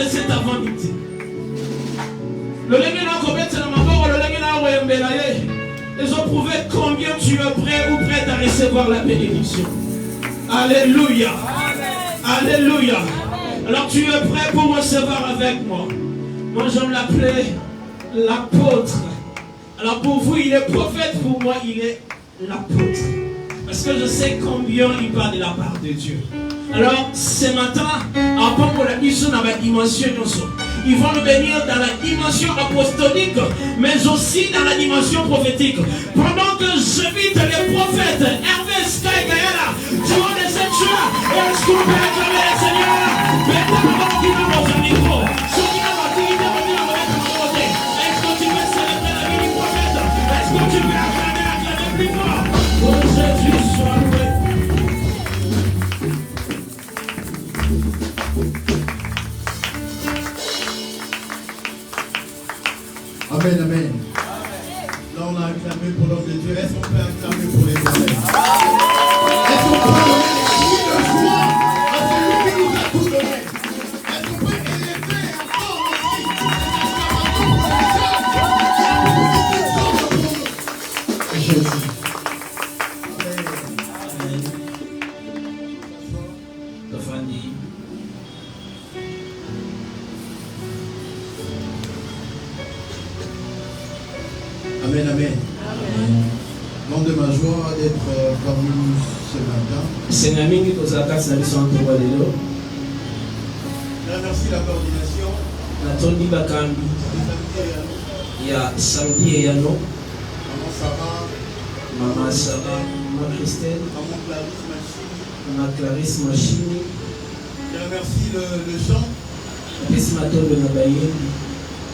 de cet avant-midi. Ils ont prouvé combien tu es prêt ou prête à recevoir la bénédiction. Alléluia. Alléluia. Alors tu es prêt pour recevoir avec moi. Moi j'aime l'appeler l'apôtre. Alors pour vous il est prophète, pour moi il est l'apôtre. Parce que je sais combien il parle de la part de Dieu. Alors ce matin, avant pour la mission dans la dimension, ils vont nous bénir dans la dimension apostolique, mais aussi dans la dimension prophétique. Pendant que j'invite les prophètes, Hervé, Sky, Gaïala, durant les 7 jours, est-ce qu'on peut acclamer le Seigneur? Maintenant, qui n'a pas un micro, ceux qui n'ont pas d'activité, on dit avec un côté. Est-ce que tu veux célébrer la vie du prophète? Est-ce que tu veux acclamer plus fort? Oh Jésus, sois loué. Amen, amen. Là, on a acclamé pour l'homme de Dieu. Est-ce qu'on peut acclamer pour les prophètes? Est-ce qu'on peut donner des cris de joie à celui qui nous a tout donné? Est-ce qu'on peut élever encore aussi les Jésus. Amen, amen. Nom de ma joie d'être parmi nous ce matin. Je remercie la coordination. Il y a Saudi et Yano. Maman Sarah. Maman Christelle. Maman Clarisse Machini. Je remercie le chant.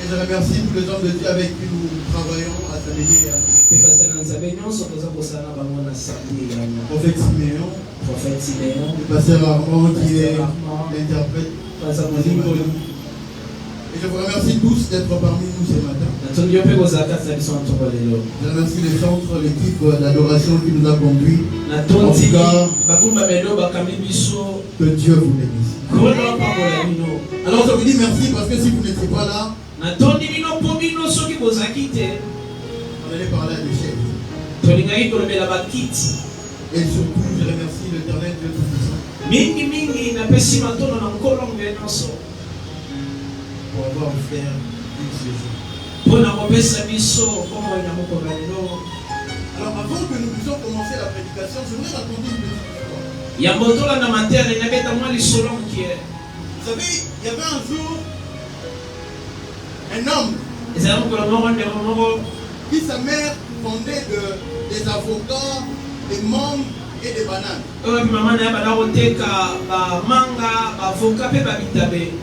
Et je remercie tous les hommes de Dieu avec qui nous travaillons à Samélie et à Prophète Siméon, le pasteur Armand qui est l'interprète. Et je vous remercie tous d'être parmi nous ce matin. Je remercie les centres, l'équipe d'adoration qui nous a conduits. En tout cas, que Dieu vous bénisse. Alors je vous dis merci parce que si vous n'étiez pas là, on allait parler à des chefs. Et surtout, je remercie l'Éternel Dieu Tout-Puissant pour avoir offert une séjour. Alors avant que nous puissions commencer la prédication, je voudrais raconter une petite histoire. Vous savez, il y avait un jour un homme qui sa mère vendait des avocats, des mangues et des bananes.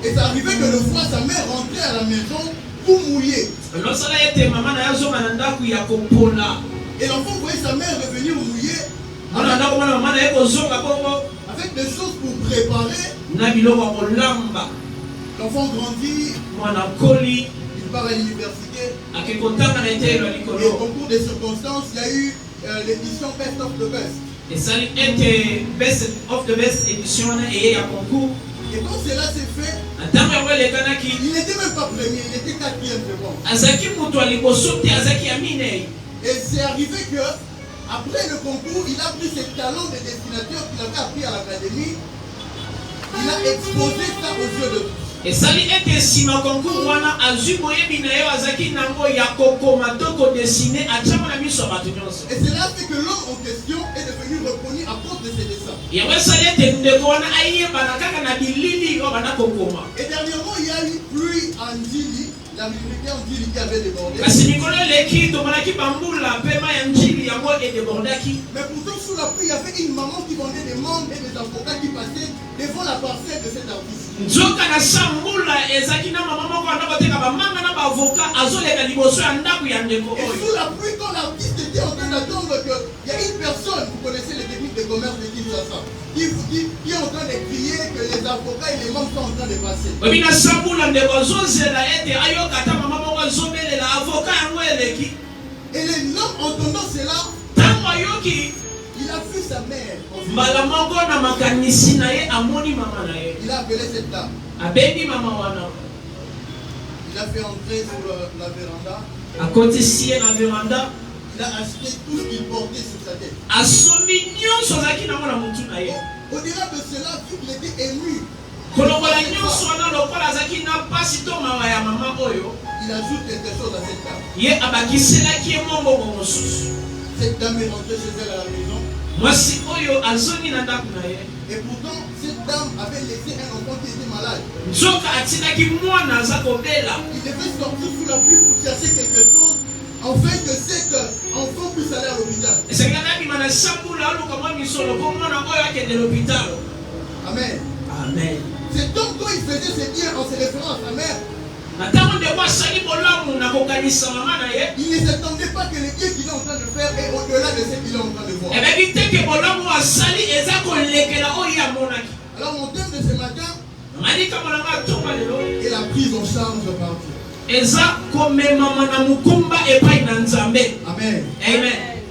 Et ça arrivait que le soir, sa mère rentrait à la maison tout mouillé. Et l'enfant voyait sa mère revenir mouillée avec des choses pour préparer. L'enfant grandit, il part à l'université. Et au concours des circonstances, il y a eu l'édition Best of the Best. Et quand cela s'est fait, il n'était même pas premier, il était quatrième devant. Et c'est arrivé que, après le concours, il a pris ses talents de dessinateur qu'il avait appris à l'académie. Il a exposé ça aux yeux de tous. Et cela fait que l'homme en question est devenu reconnu à cause de ses dessins. Et dernièrement, il y a eu pluie en Dili, la minorité en Dili qui avait débordé. Mais pourtant, sous la pluie, il y avait une maman qui vendait des mangues et des avocats qui passaient devant la parcelle de cet artiste. Et sous la pluie, quand l'artiste était en train d'attendre qu'il y a une personne, vous connaissez les techniques de commerce de Kinshasa, qui est en train de crier que les avocats et les membres sont en train de passer. Et l'homme entendant cela, il a vu sa mère. Il a appelé cette dame. abendi mama wana. Il a fait entrer sur la véranda. À côté si la véranda. Il a acheté tout ce qu'il portait sur sa tête. Au-delà de cela, vu qu'il était ému, il ajoute quelque chose à cette dame. Cette dame est rentrée chez elle à la maison. Et pourtant, cette dame avait laissé un enfant qui était malade. Il devait sortir sous la pluie pour chercher quelque chose, afin que cet enfant puisse aller à l'hôpital. Amen. Amen. C'est donc quand il faisait ses biens en se référant à sa mère. Il ne s'attendait pas que les biens qu'il est en train de faire est au-delà de ce qu'il est en train de voir. Alors mon thème de ce matin est la prise en charge par Dieu. Amen. Amen.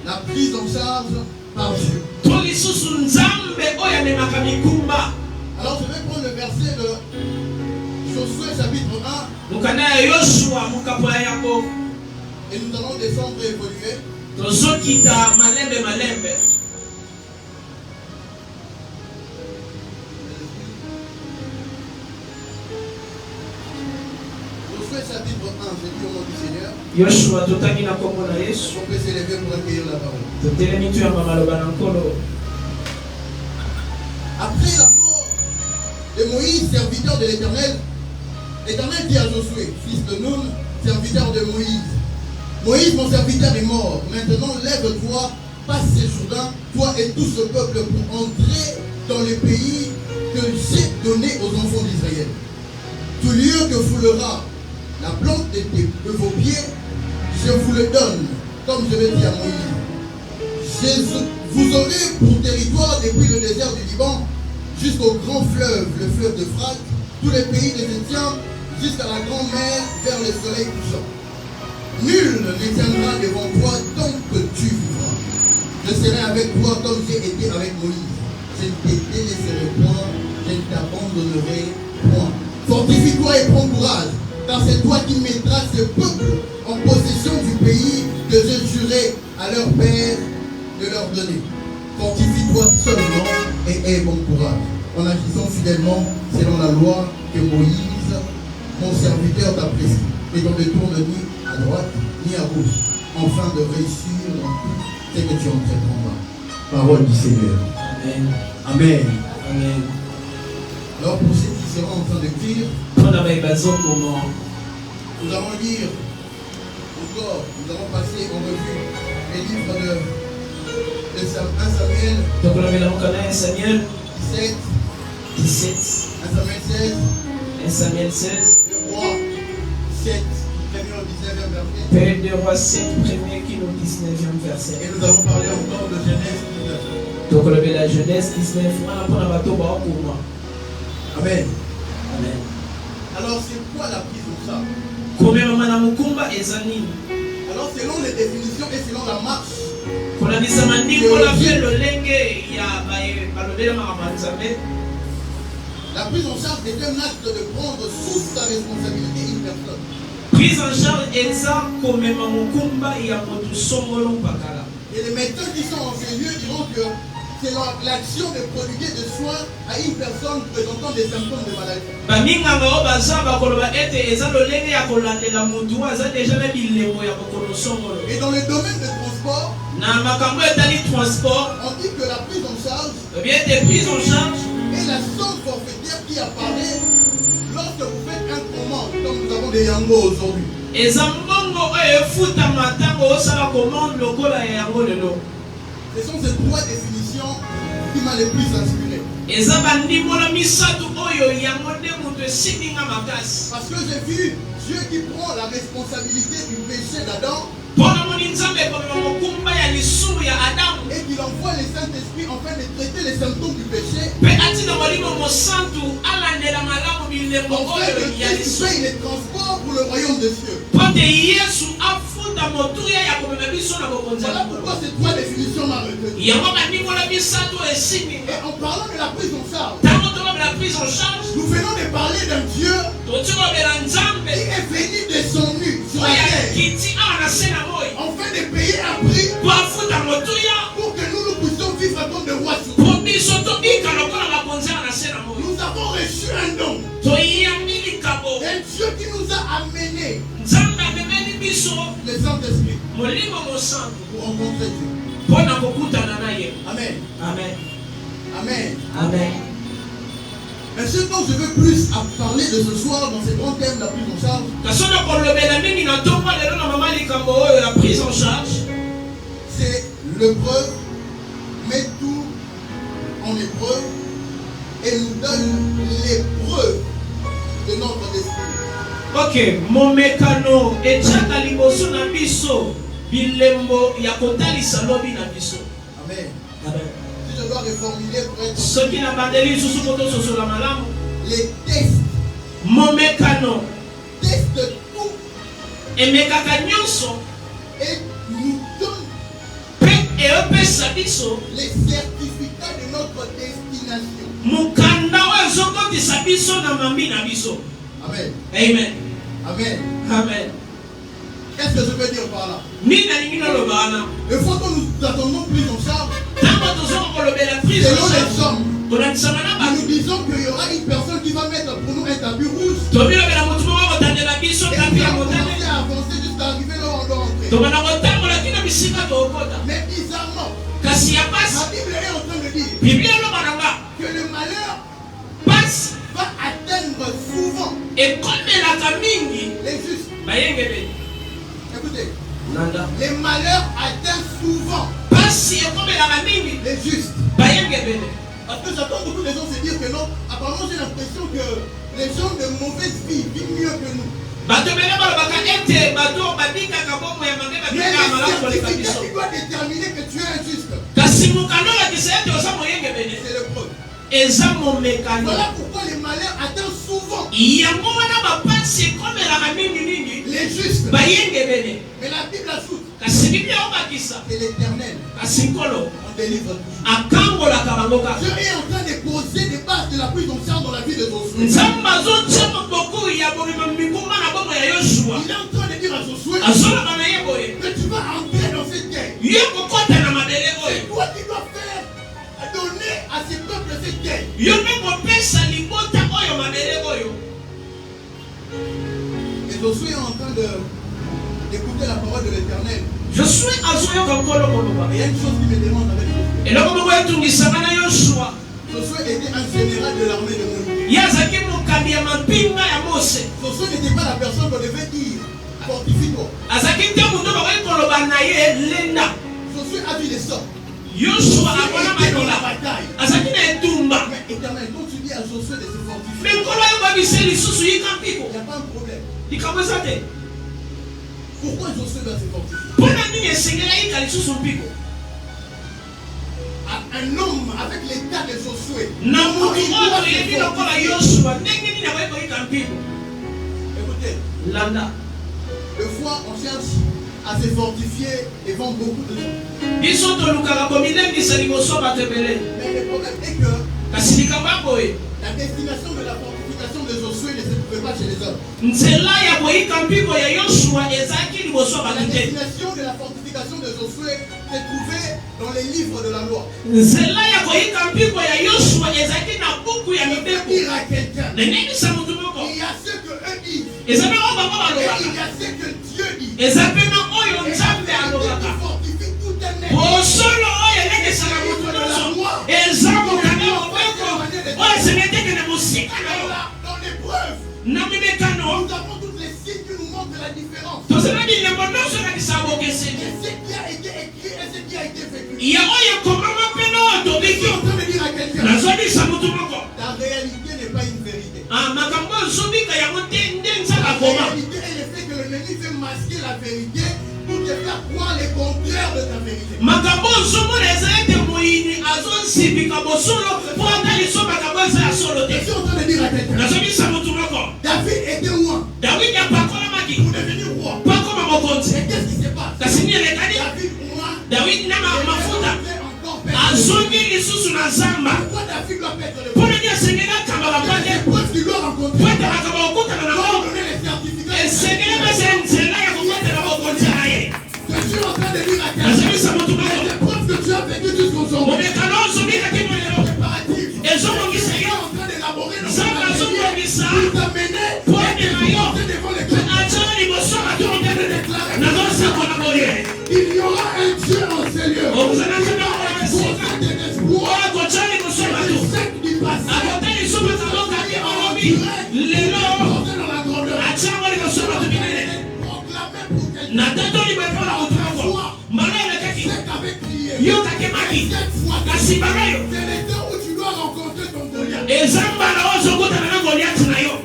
La prise en charge par Dieu. Alors je vais prendre le verset de Josué chapitre 1. Et nous allons descendre et évoluer. Josué chapitre 1, je dis au nom du Seigneur. On peut s'élever pour accueillir la parole. Après la mort de Moïse, serviteur de l'Éternel, l'Éternel dit à Josué, fils de Nun, serviteur de Moïse: Moïse, mon serviteur, est mort. Maintenant, lève-toi, passe ce Jourdain, toi et tout ce peuple, pour entrer dans le pays que j'ai donné aux enfants d'Israël. Tout lieu que foulera la plante de vos pieds, je vous le donne, comme je l'ai dit à Moïse. Vous aurez pour territoire depuis le désert du Liban jusqu'au grand fleuve, le fleuve d'Euphrate, tous les pays des Étiens, jusqu'à la grande mer vers le soleil couchant. Nul ne tiendra devant toi tant que tu vivras. Je serai avec toi comme j'ai été avec Moïse. Je ne te délaisserai point, je ne t'abandonnerai point. Fortifie-toi et prends courage, car c'est toi qui mettras ce peuple en possession du pays que je jurai à leur père de leur donner. Fortifie-toi seulement et aie bon courage, en agissant fidèlement selon la loi que Moïse, mon serviteur, t'a prescrit. Et qu'on ne tourne ni à droite ni à gauche, afin de réussir dans tout ce que tu entreprendras. Parole du Seigneur. Amen. Amen. Amen. Alors pour ceux qui seront en train d'écrire, nous allons lire encore, nous allons passer en revue les livres de 1 Samuel 17, 1 Samuel 16, 2 Rois 7, 1er au 19e verset. 2 Rois 7, 1er qui nous 19e verset. Et nous allons parler encore de Genèse 19. Donc la Genèse 19, Amen. Amen. Alors c'est quoi la prise en charge? Alors selon les définitions et selon la marche, la prise en charge est un acte de prendre sous sa responsabilité une personne. Prise en charge est ça comme et les médecins qui sont en ces lieux diront que c'est l'action de prodiguer des soins à une personne présentant des symptômes de maladie. Et dans le domaine du transport, on dit que la prise en charge est la somme forfaitaire qui apparaît lorsque vous faites un commande, comme nous avons des Yango aujourd'hui. Ce sont ces trois définitions qui m'ont le plus inspiré. Parce que j'ai vu Dieu qui prend la responsabilité du péché d'Adam et qu'il envoie le Saint-Esprit afin de traiter les symptômes du péché. Afin de payer les transports pour le royaume de Dieu. Voilà pourquoi ces trois définitions m'ont retenu. Et en parlant de la prise en charge, la prise en charge. Nous venons de parler d'un Dieu qui est venu de son nu sur la terre afin de payer un prix pour que nous puissions vivre comme des rois sur terre. Nous avons reçu un don d'un Dieu qui nous a amenés le Saint-Esprit pour rencontrer Dieu. Amen. Amen. Amen. Amen. Mais ce dont je veux plus parler de ce soir dans ces grands thèmes, la prise en charge, c'est l'épreuve, met tout en épreuve et nous donne l'épreuve de notre destin. Ok, mon mécano et Tchaka liboso na biso bilembo ya kotalisa lobi na biso. Amen. Amen. Si je dois reformuler pour être Ce qui n'a pas d'élu sous photo sur la malam. les tests, Mon mécano testent tout et mekaka nyonso et nous donne pe et opesa biso les certificats de notre destination. mukanda wa ezokotisa biso na mambi na biso. Amen. Amen. Amen. Amen. Qu'est-ce que je veux dire par là? Ni na lingi no lobana. Le fois que nous attendons prise en charge, Tango tozoko kolobela prise en selon les charge. hommes, Tolanisama na ba. nous disons qu'il y aura une personne qui va mettre pour nous un tapis rouge Tobilobela mutu moko kotandela biso et tapi nous ya allons motane. commencer à avancer jusqu'à arriver là où on doit entrer. Tobana kotambola kina bisika tokota. Mais bizarrement, Kasi ya la pasi. Bible est en train de dire Biblia lobana nga. que le malheur Pasi va atteindre souvent ekomelaka mingi les justes. bayengebeli. Écoutez, Nanda. les malheurs atteignent souvent Pasi ekomelaka mingi les justes. bayengebeli. Parce que j'entends beaucoup de gens se dire que non, apparemment j'ai l'impression que les gens de mauvaise vie vivent mieux que nous. Bato bele balobaka ete bato babikaka bomo ya mange Mais babikaka malamu le koleka certificat biso. qui doit déterminer que tu es injuste, Kasi mokano olakisa ete oza moyengebeli. c'est l'épreuve. Eza momekano. Voilà pourquoi les malheurs atteignent souvent Yango wana bapasi ekomelaka mingi les justes. bayengebeli. Mais la Bible ajoute Kasi biblia obakisa. que l'Éternel Kasi nkolo en délivre toujours. akangolaka bango kaka. Dieu est en train de poser des bases de la prise en charge dans la vie de Josué. Nzambe azotia maboko ya bobima mikuma na bomo ya Yoshua. Il est en train de dire à Josué Azoloba na ye boye. que tu vas entrer dans cette guerre. Ye kokota na mabele C'est oyo. toi qui dois faire, donner à ces peuples cette guerre. Yo mpe kopesa libota oyo mabele oyo. Et Josué est en train d'écouter la parole de l'Éternel. Josué azoyoka nkolo koloba. Et il y a une chose qui me demande avec Josué. Eloko moko etungisaka na Yoshua. Josué était un général de l'armée de Moïse. Ye azalaki mokambi ya mampinga ya Mose. Josué n'était pas la personne qu'on devait dire fortifie-toi. Azalaki te moto bakoki koloba na ye lenda. Josué a vu les sorts. Yoshua Josué akona était dans la makola. bataille. Azalaki na etumba. Mais éternel, quand tu dis à Josué de se fortifier, Me nkolo ayebabisa lisusu yika mpiko. il n'y a pas un problème. Likambo eza te. Pourquoi Josué doit se fortifier? Mpona nini esengeli ayika lisusu mpiko. Un homme avec l'état de Josué. Na moto il doit oyo se yebi lokola fortifier. Yoshua ndenge nini akoki koyika mpiko. Écoutez, Landa. des fois on cherche à se fortifier devant beaucoup de gens. Biso tolukaka komilembisa liboso bato ebele. Mais le problème est que Kasi likambo ya boye. la destination de la fortification de Josué ne se trouvait pas chez les hommes. Nzela ya koyika mpiko ya Yoshua ezalaki liboso ya La bato te. destination de la fortification de Josué se trouvait dans les livres de la loi. Nzela ya koyika mpiko ya Yoshua ezalaki na buku ya Je peux mibeko. dire à quelqu'un, Nenebisa motu moko. il y a ce que eux disent Eza na oyo bango et il balobaka. y a ce que Dieu dit. Eza mpe na oyo Et Nzambe la vérité alobaka. qui fortifie tout un être. Bosolo oyo elekesaka motu nyonso eza mokanda mobeko oyo esengeli tekende mosika na yo. Dans l'épreuve, Na mimekano nous avons tous les signes qui nous montrent la différence. tozela bilembo nyonso elakisaka Et bokeseni. ce qui a été écrit et ce qui a été vécu. Ya oyo ekomama mpe na oyo Je tobiki. suis en train de dire à quelqu'un, nazobisa motu moko. la réalité n'est pas une vérité. Makambo ezobika yango te nde Nzambe La akoma. réalité est le fait que l'ennemi veut masquer la vérité pour te faire croire les contraires de ta vérité. Makambo ozomona eza ete moyini azosibika bosolo mpo ata liso makambo eza ya solo Je te. suis en train de dire à quelqu'un, nazobisa motu moko. David était roi Dawidi apakolamaki pour devenir roi. mpo akoma mokonzi. Et qu'est-ce qui se passe? Kasi nini elekani? David roi, Dawidi na mafuta fait encore perdre. azongi lisusu na zamba. Pourquoi David doit perdre le Mpo roi? nini asengeli akamba pour t'amener et te porter devant les cœurs. Il y aura un Dieu en ces lieux. Pour faire des espoirs, des secs du passé. Porter dans la grandeur. Proclamer pour quelqu'un. C'est qu'avec prier. Cette fois, c'est le temps où tu dois rencontrer ton Goliath.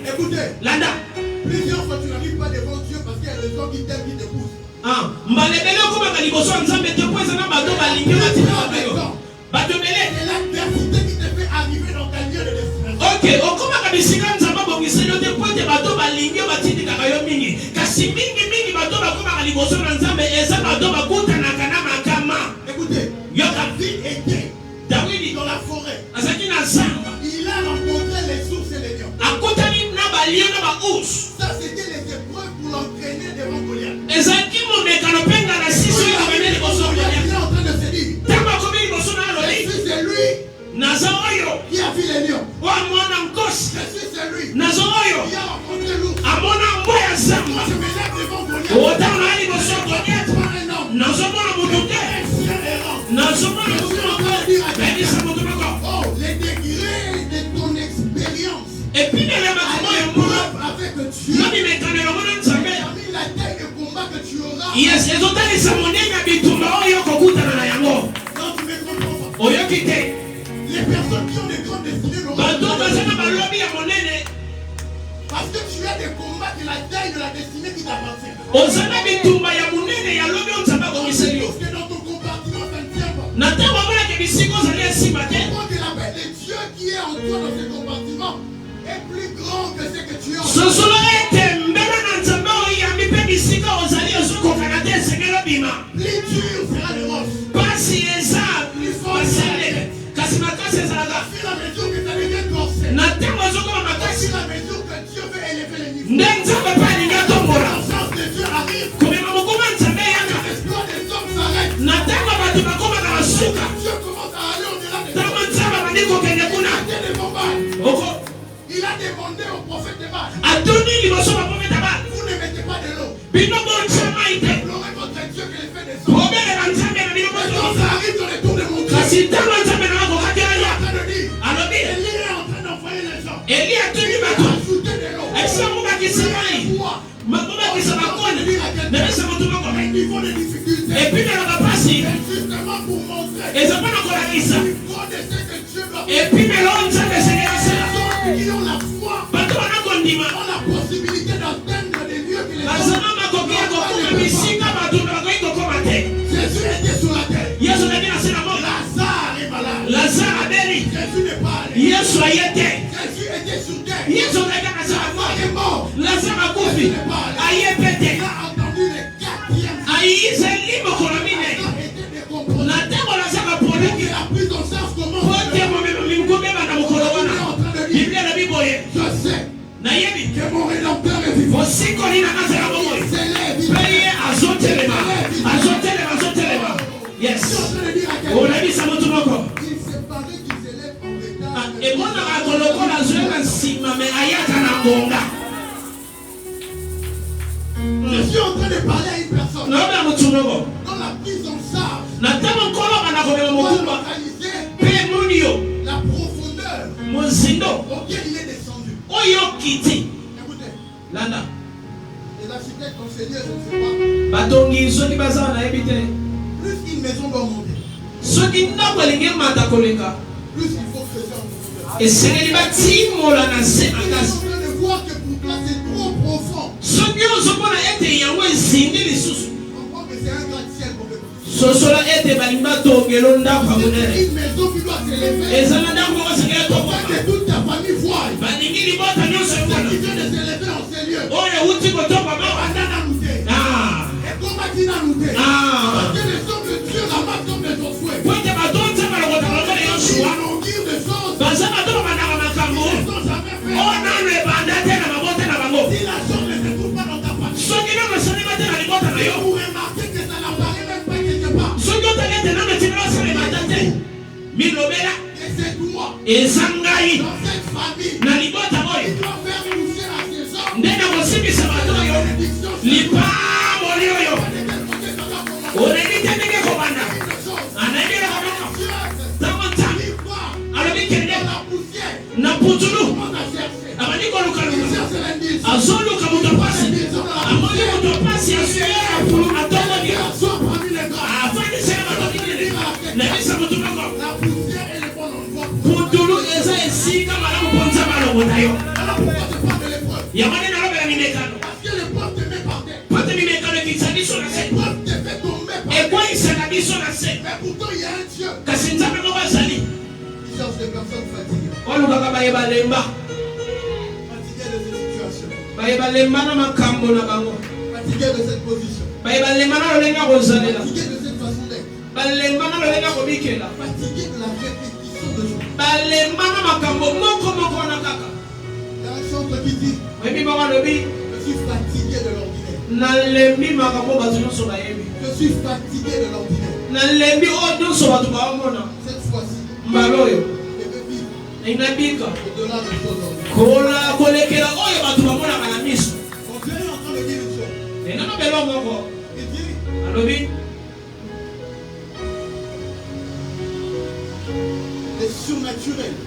Écoutez, plusieurs fois tu n'arrives pas devant Dieu parce qu'il y a des gens qui t'aiment, qui te poussent. C'est l'adversité qui te fait arriver dans ta lieu de destination. Ok, okoma kabisika nzamba bongiselo te pote bato balingi batindi kakayo mingi. Kasi mingi bato bakoma kaliboso na nzambe eza bato bakutanaka na makama. Écoutez, David était dans la forêt. Il a rencontré les ours et les lions. Ça c'était les épreuves pour l'entraîner devant Goliath. Il est en train de se dire, je suis celui qui a vu les lions. Je suis celui qui a rencontré l'ours. Moi je me lève devant Goliath. Oh, les degrés de ton expérience. Avec Dieu, la taille de combat que tu auras. Non, tu me comprends pas. Les personnes qui ont des grandes destinées n'auront pas. Parce que tu as des combats de la taille de la destinée qui t'appartient. Parce que dans ton compartiment, ça ne tient pas. Pourquoi que la paix de Dieu qui est en toi dans ce compartiment est plus grand que ce que tu as en toi. Plus dur sera le roche. Plus fort sera la tête. Voici la mesure que ça devient corsé. Voici la mesure que Dieu veut élever les niveaux. La chance de Dieu arrive. L'espoir des hommes s'arrête. Dieu commence à aller au-delà des hommes. Il a demandé au prophète de Baal. Vous ne mettez pas de l'eau. Implorez votre Dieu que les faits des hommes. Quand ça arrive dans les tours de mon Dieu, il est en train de dire, Élie est en train d'envoyer les gens. Ajouter de l'eau. Un niveau de difficulté. Justement pour montrer le niveau de ce que Dieu va faire. Qui ont la foi, ont la possibilité d'atteindre des lieux que les gens ne peuvent pas. Jésus était sur la terre. Lazare est malade. Jésus n'est pas allé. Jésus était sur terre. Lazare est mort. Jésus n'est pas allé. Il a entendu les 4e. Lazare était décomposé. Il a pris conscience comment je sais que mon Rédempteur est vivant. Il s'élève. Yes. Je suis en train de dire à quelqu'un, il s'est parlé qu'il s'élève en retard. Je suis en train de parler à une personne dans la prise en charge. On va localiser la profondeur auquel il est descendu. Écoutez, les architectes enseignés, je ne sais pas. Plus une maison doit monter, plus il faut creuser en profondeur. Et on est en train de voir que pour placer trop profond, on voit que c'est un gratte-ciel pour le une maison qui doit s'élever. Afin que toute ta famille voie qui vient de s'élever en ces lieux. Et comment tu n'as noté? Parce que les hommes de Dieu ramassent comme des ossuets. Ils inaugurent des choses. Ils ne sont jamais fait. Si la chose ne se trouve pas dans ta famille, vous remarquez que ça n'apparaît même pas quelque part. Et c'est toi, dans cette famille, qui doit faire une Lipa molioyo. Onegite nige komanda. Anegire komanda. Tamanta. Alabikende. Na putulu. Abaniko lukaluka. Azolu kamutopasi. Amoni mutopasi asuye apuru atomoni. Afani sema tomini. Nebisa mutumako. Putulu eza esika malamu ponza malongo nayo. Yamane na lobe la minekano. Pote minekano kisadiso na se. Et quoi il s'anabiso na se. Kasi nzame no bazali. Olu kaka baye balemba. Baye balemba na makambo na bango. Baye balemba na lolenga kozalela. Balemba na lolenga kobikela. Balemba na makambo moko moko na kaka. Qui dit, je suis fatigué de l'ordinaire. Je suis fatigué de l'ordinaire. Cette fois-ci, je veux vivre au-delà des choses ordinaires. Mon Dieu est en train de dire une chose. Il dit, les surnaturels.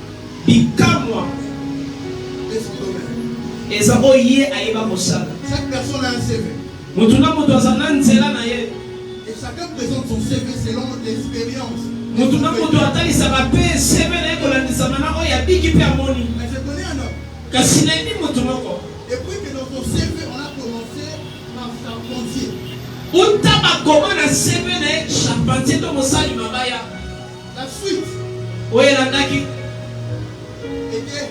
Chaque personne a un CV. Et chacun présente son CV selon l'expérience. Mais je connais un homme. Et puis que dans son CV, on a commencé par charpentier. La suite était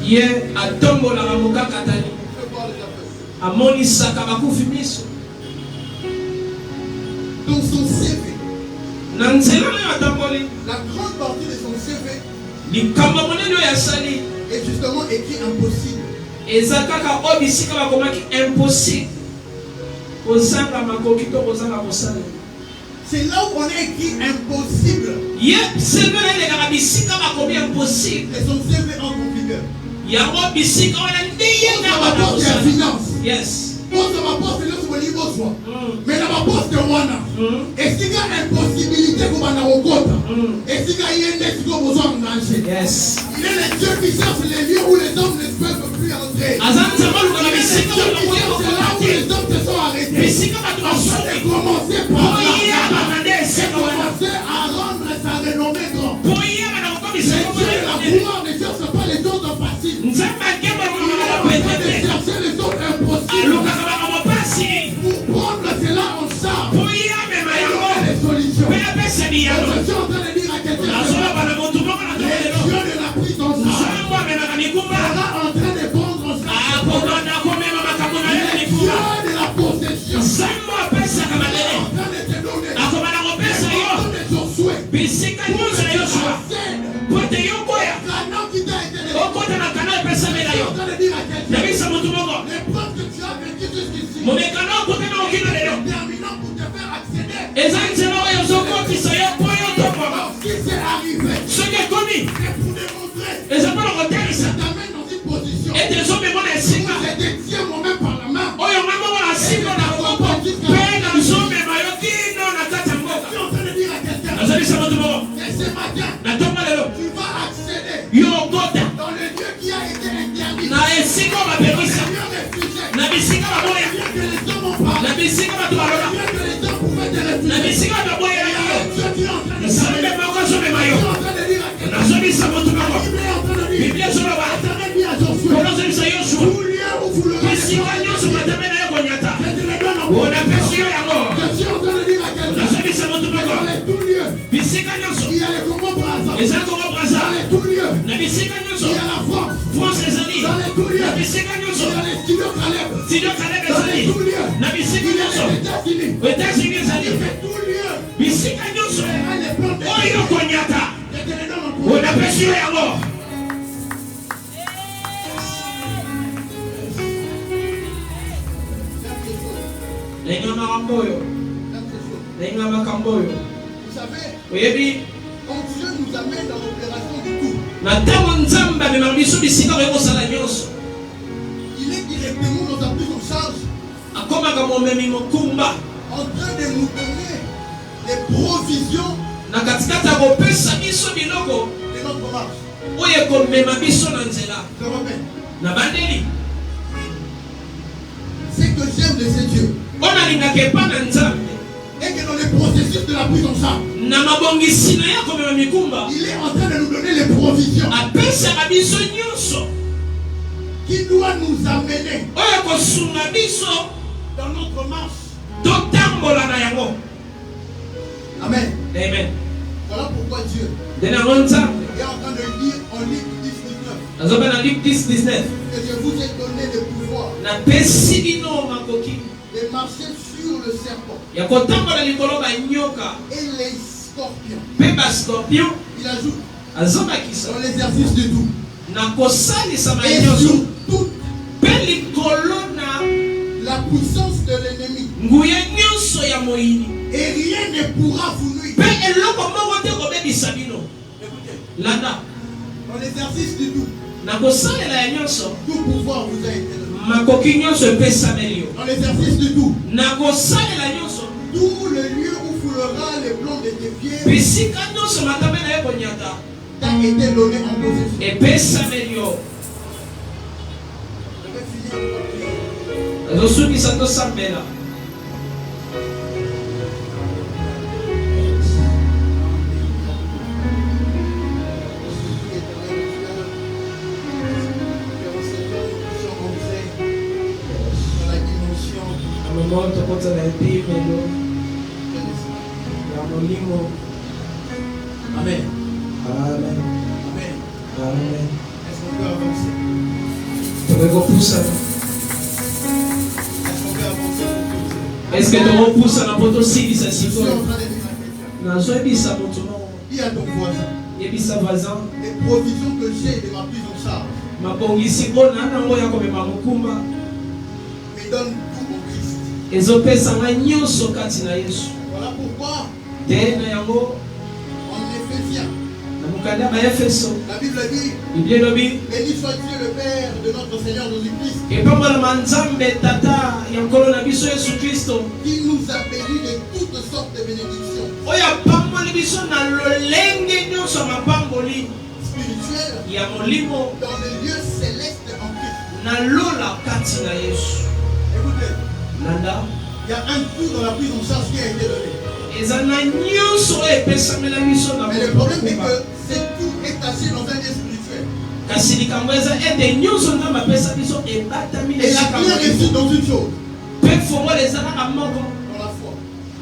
Ye atombo la mamuka katani. Amoni sakabaku fimiso. Dans son CV, la grande partie de son CV est justement écrit impossible. Impossible. C'est là où on a écrit impossible. Et son CV en compliqué. Yes. Mais la poste de Wana, est-ce qu'il y a impossibilité pour Banawokota? Est-ce qu'il y a besoin d'engager? Yes. Il est le Dieu qui cherche les lieux où les hommes ne peuvent plus entrer. C'est là où les hommes se sont arrêtés. Afin de commencer par là. Et commencer à rendre sa renommée grand. Les dieux et la gloire ne cherchent pas les autres faciles. Ils cherchent les autres impossibles. Pour prendre cela en charge. Et donner les solutions. Je suis en train de dire à quelqu'un, les dieux de la prise en charge sera en train de prendre en charge. Les dieux de la possession sera en train de te donner. Comme de Josué. Pour te Canaan qui t'a été donné. Je suis en train de dire à quelqu'un, l'épreuve que tu as vécue jusqu'ici est terminant pour te faire accéder. Alors, ce qui s'est arrivé, c'est pour démontrer que ça t'amène dans une position où je te tiens moi-même par la main. Je suis en train de dire à quelqu'un, et ce matin, tu vas accéder dans le lieu qui a été interdit. Le lieu réfugié. Le lieu que les hommes ont parlé. Le lieu que les hommes pouvaient te refuser. Il y a un Dieu qui est en train de dire. La Bible est en train de dire. Attendez bien à Josué. Tout lieu où vous le retrouvez. Je te le donne en pour. Je suis en train de dire à quelqu'un. Dans les tout lieux. Il y a les Congo Brazza. Dans les tout lieux. Il y a la France. Dans les tout lieux. Il y a les studios Caleb. Dans les tout lieux. Il y a les États-Unis. Il fait tout lieu. Il y a les plans de Dieu. Je te le donne en pour. Vous savez, quand Dieu nous amène dans l'opération du tout, il est train de nous donner les provisions na katikati ya kopesa biso biloko de notre marche. oyo ekomema biso na nzela Je rappelle. na bandeli. Ce que j'aime de ces dieux, oyo nalingaka epa na nzambe et que dans le processus de la prise en charge, na mabongisi na ye komema mikumba il est en train de nous donner les provisions apesaka biso nyonso qui doivent nous amener oyo kosunga biso dans notre marche. totambola na yango. Amen. Amen. Voilà pourquoi Dieu nde nango nzambe est en train de dire en Luc 10, 19 azobe na Luc 10:19 que je vous ai donné le pouvoir napesi bino makoki de marcher sur le serpent ya kotambola likolo banyoka et les scorpions. mpe bascorpion. Il ajoute azobakisa dans l'exercice de tout na kosalisama et nyonso sur toute mpe likolo na la puissance de l'ennemi, nguya nyonso ya moyini et rien ne pourra vous nuire. mpe eloko moko te kobebisa bino. Écoutez, Landa dans l'exercice de tout, na kosalela ya nyonso tout pouvoir vous a été donné. makoki nyonso epesameli yo. Dans l'exercice de tout, Na kosalela nyonso tout le lieu où foulera les plombs de tes pieds bisika nyonso makambe na ye konyata t'a été donné en possession. epesameli yo. Je vais finir par prier. azosukisa tosambela. Amamo tokota na epimelo ya molimo. Amen. Amen. Amen. Amen. Est-ce qu'on peut avancer? Tokopusa. Est-ce qu'on peut avancer pour tout ça? Est-ce que tokopusa na poto silisa Je suis sikoyo? en train de dire la question. Nazoyebisa moto moko. Dis à ton voisin, Yebisa voisin. les provisions que j'ai de ma prise en charge Mabongisi mpona nango ya komema mokumba me donnent tout au Christ. ezopesanga nyonso kati na Yesu. Voilà pourquoi Te na yango en Éphésiens, na mokanda ba Efeso la Bible dit, Biblia elobi béni soit Dieu le Père de notre Seigneur Jésus-Christ, epambolama nzambe tata ya nkolo na biso Yesu Kristo qui nous a bénis de toutes sortes de bénédictions oyo apamboli biso na lolenge nyonso ya mapamboli spirituelles ya molimo dans les lieux célestes en Christ. na lola kati na Yesu. Écoutez, Landa il y a un tout dans la prise en charge qui a été donné. eza na nyonso oyo epesamela biso na Mais le problème est mokumba. que c'est tout est caché dans un lieu spirituel. kasi likambo eza ete nyonso nzambe apesa biso ebatami na Et la esika clé réside dans une chose, mpe fongola ezalaka moko dans la foi.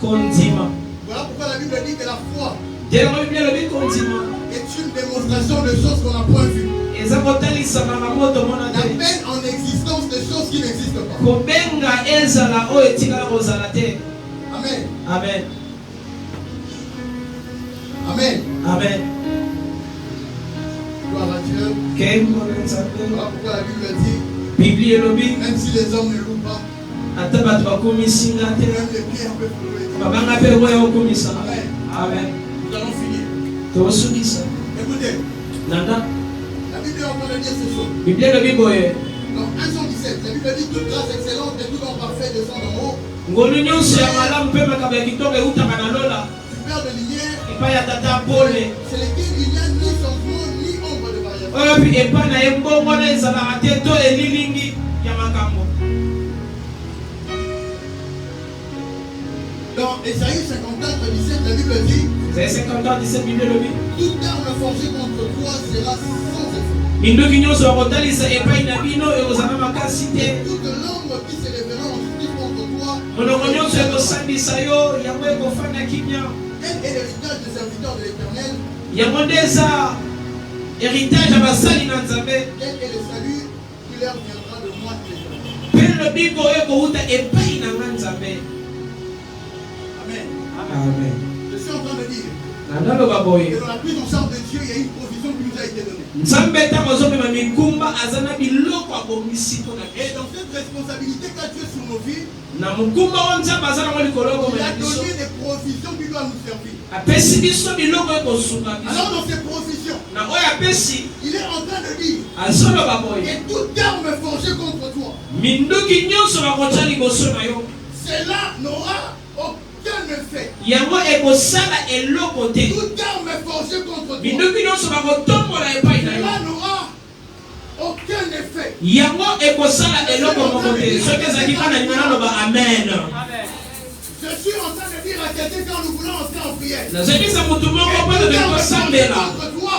kondima. Voilà pourquoi la Bible dit que la foi nde yango biblia elobi kondima est une démonstration de choses qu'on n'a point vues. eza kotalisaka bango tomona La te peine en existence de choses qui n'existent pas. kobenga ezala oyo etikala kozala te. Amen. Amen. Amen. Amen. Gloire à Dieu. Kembo na nzambe Voilà pourquoi la Bible dit, biblia elobi même si les hommes ne louent pas, ata bato bakomisinga te même les pierres peuvent louer. babanga mpe oyo okomisa. Amen. Amen. Nous allons finir. tosukisa Écoutez, nanga la Bible est en train de dire ces choses. biblia elobi boye Dans 1 Jean 17, la Bible dit toute grâce excellente et tout don parfait descend d'en haut, ngolu nyonso ya malamu mpe makambo ya kitoko eutaka na lola du Père de lumière, epai ya tata pole c'est lequel il n'y a ni changement ni ombre de variation. oyo mpe epai na ye mbongwana ezalaka te to elilingi ya makambo. Dans Ésaïe 54, 17, la Bible dit, Isaïe 50, 17 biblia elobi toute arme forgée contre toi sera sans effet. minduki nyonso bakotalisa epai na bino ekozala makasi te. Toute langue qui se lèvera en justice contre toi, monoko nyonso ekosambisa yo yango ekofanda kimia. tel est l'héritage des serviteurs de l'Éternel, yango nde eza héritage ya basali na nzambe tel est le salut qui leur viendra de moi, dit l'Éternel. mpe lobiko oyo ekowuta epai na nga nzambe. Amen. Amen. Je suis en train de dire nandaloba que boye dans la prise en charge de Dieu, il y a une provision qui nous a été donnée. nzambe ntango azomema mikumba aza na biloko abongisi mpo na Et biso. dans cette responsabilité qu'a Dieu sur nos vies, na mokumba oyo nzambe aza nango likolo il komela a biso donné des provisions qui doivent nous servir. apesi biso biloko ekosunga biso. Alors dans ces provisions, na oyo apesi il est en train de dire azoloba boye que toute arme forgée contre toi minduki nyonso bakotia liboso na yo cela n'aura aucun effet. Yango ekosala eloko te. Toute arme forgée contre toi, Binduki nyonso bakotombola epai na yo. cela n'aura aucun effet. Yango ekosala eloko moko te. Soki ezalaki kana lingana loba amen. Je suis en train de dire à quelqu'un quand nous voulons entrer en prière. Nazokisa mutu moko mpo tokoki kosambela.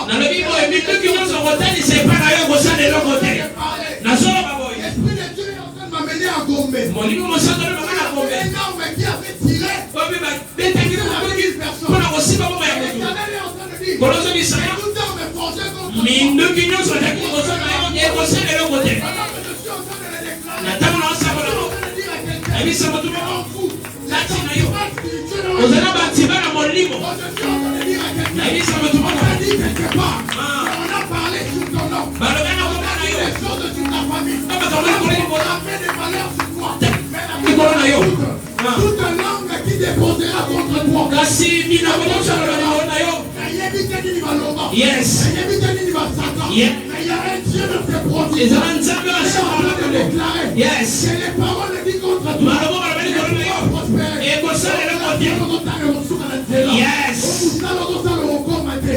Nalobi boye binduki nyonso kotalisa epai na yo ekosala eloko te. Nazoloba boye. L'Esprit de Dieu est en train de m'amener à Gombe. Molimo mosantu na mama na Gombe. Un homme qui avait tiré. Obi babetaki mokoki mpona kosimba bongo ya motu. L'Éternel est en train de dire. Kolozo bisaya. Toute arme forgée contre toi. Minduki nyonso ezalaki kosala yo ekosala eloko te. Pendant que je suis en train de le déclarer. Na ntango na osakola Je suis en train de dire à quelqu'un. ayebisa motu moko M'en fous. kati na yo Spirituel dans la ozala batima na molimo. Je suis en train de dire à quelqu'un. Ayebisa motu On moko a dit quelque part. On a parlé sur ton nom. balobi na komona na yo Des choses sur ta famille. Baba tongoli koleli On a fait des valeurs sur toi. likolo na yo. Toute langue qui déposera contre toi. kasi minoko nyonso aloba likolo na yo. Yes. Yeah. ezala nzambe wasomalakolo. Yes. malobo baloba likolo na yo ekosala eloko te. Yes.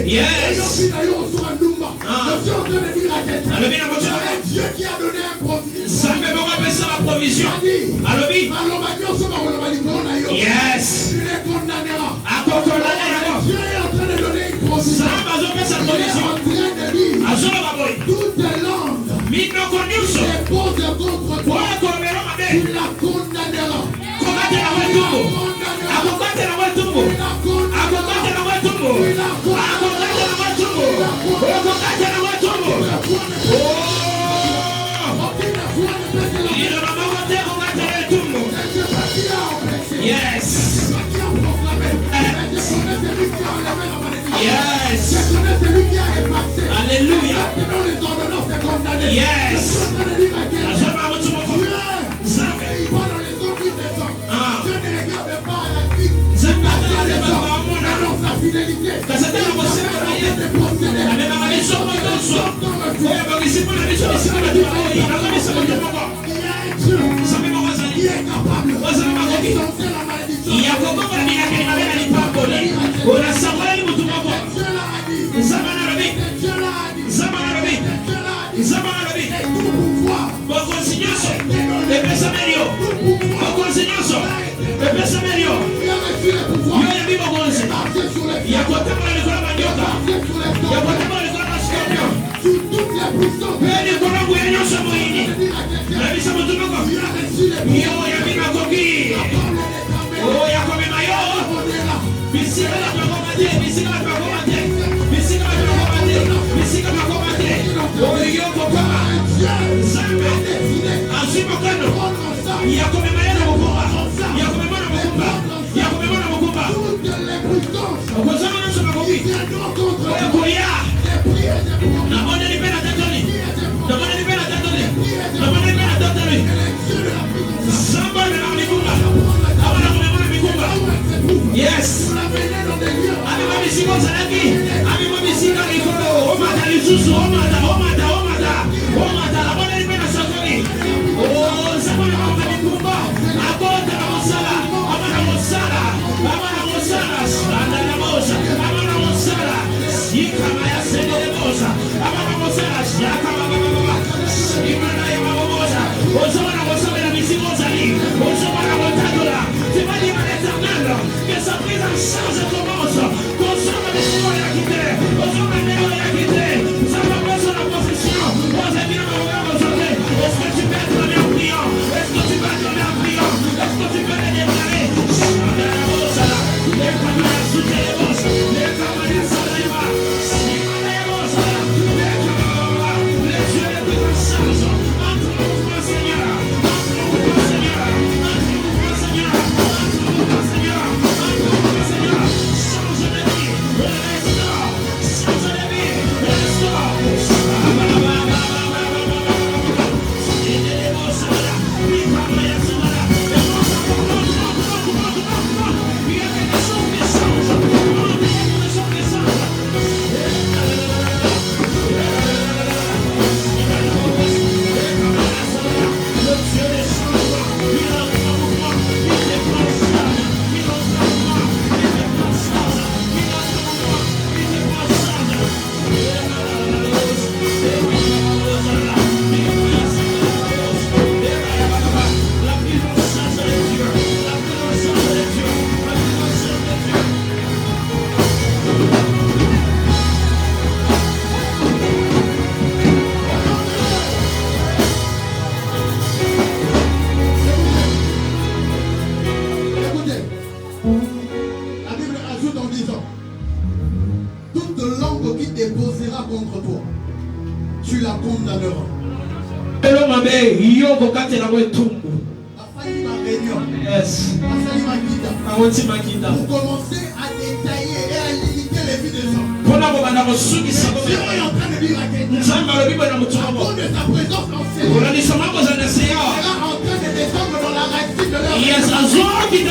Yes. alobi na moto nzambe moko apesa baprovision. alobi yes akokolana yango. nzambe azopesa provision azoloba boye minoko nyonso oyo kolobela mabe kokatela ngo etumbu akokatela ngo etumbu akokatela ngo etumbu akokatela ngo etumbu okokatela ngo etumbu. liloba moko te kokatela etumbu. Yes. Yes. Alléluia. Yes. Azoma motu moko. Nzambe. Nzambe atala bakamona. Kasi atala kosema na ye. Amemaka biso nyonso. Oyo bakisi mpona biso bisika bato baoyi. Nazomisa motu moko. Nzambe moko azali. Ozala makoki. yakobokola bilakeli mabe na lipamboli. Onasankoleli motu moko. Nzambe analobi. Nzambe analobi. Nzambe analobi. Bokonzi nyonso epesameli yo. Bokonzi nyonso epesameli yo. Yo yabi bokonzi. Yakotambola likolo banyoka. Yakotambola likolo bascorpion. Pe likolo nguya nyonso moyini. Nabisa motu moko. Yo yabi makoki. Oh yakomema yo. Bisika bato bakoma te. Bisika bato bakoma te. Bisika bato bakoma te. Bisika bakoma te. Oyo kokoma. Nzambe azwi mokano yakomema ye na mokumba. Yakomema na mokumba. Yakomema na mokumba. Okozama nyonso bakoki. Oyo koya. Namoneli mpe na tatoli. Namoneli mpe na tatoli. Namoneli mpe na tatoli. Nzambe amema mikumba. Abana komema na mikumba. Yes. Amema bisika ozalaki. Amema bisika likolo. Omata lisusu. Omata. Abana mpe na sakoli. Nzambe amema mikumba. Akota na mosala. Abana mosala. Sanda na mosa. Abana mosala. Sikama ya sendele mosa. Abana mosala. Shaka baba. Imana ya mabosa. Ozona mosala na bisika ozali. Ozona motadola. C'est pas l'image éternelle que sa prise en charge commence. Consomme les moyens qui mabe yo kokate na wetumbu. Yes. Pour commencer à détailler et à limiter les vies des gens. Dieu est en train de dire à quelqu'un, à cause de sa présence en Seigneur, il sera en train de descendre dans la racine de leur vie. La Bible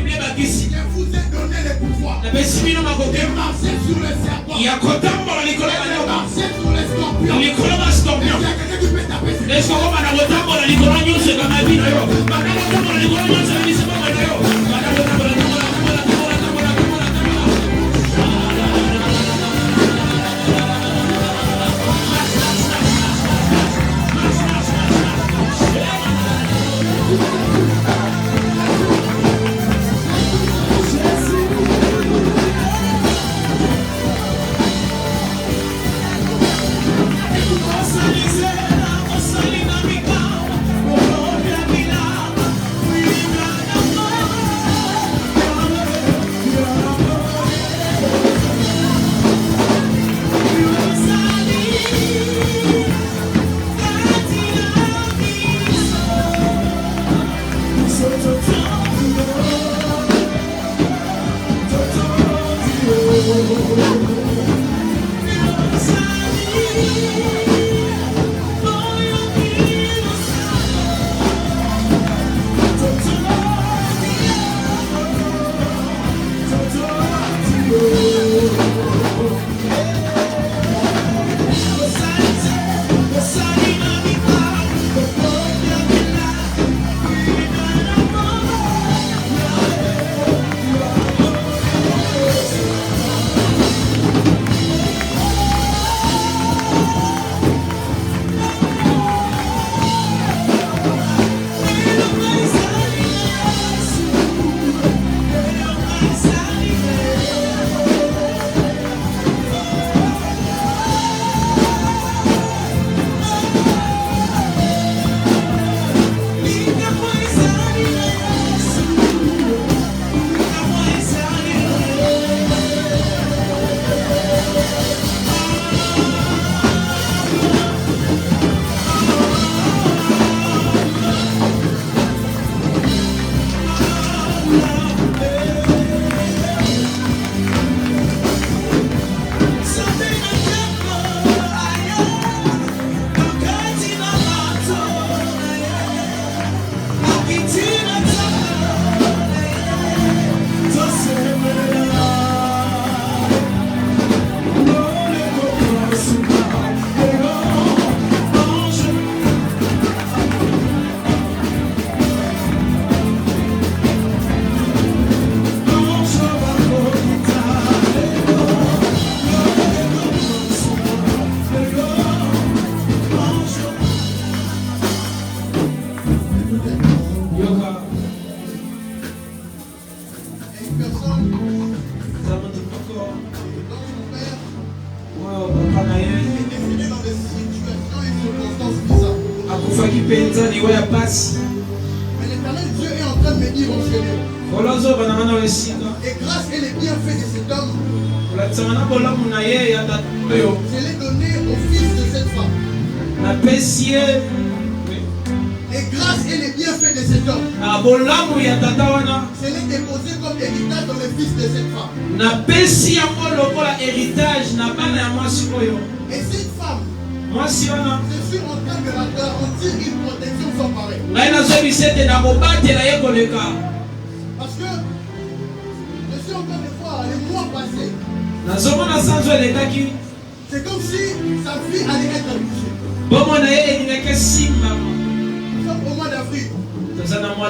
ajoute, je vous ai donné le pouvoir de marcher sur les serpents, de marcher sur les scorpions. Il y a quelqu'un qui peut taper sur les l'éternel Dieu est en train de me dire au Seigneur. Et grâce et les bienfaits de cet homme, je l'ai donné au fils de cette femme. Les grâces et les bienfaits de cet homme, je l'ai déposé comme héritage dans le fils de cette femme. Et cette femme, je suis en train de la garantir une protection sans pareil. Parce que je suis en train de voir les mois passés. C'est comme si sa vie allait être touchée. Nous sommes au mois d'avril.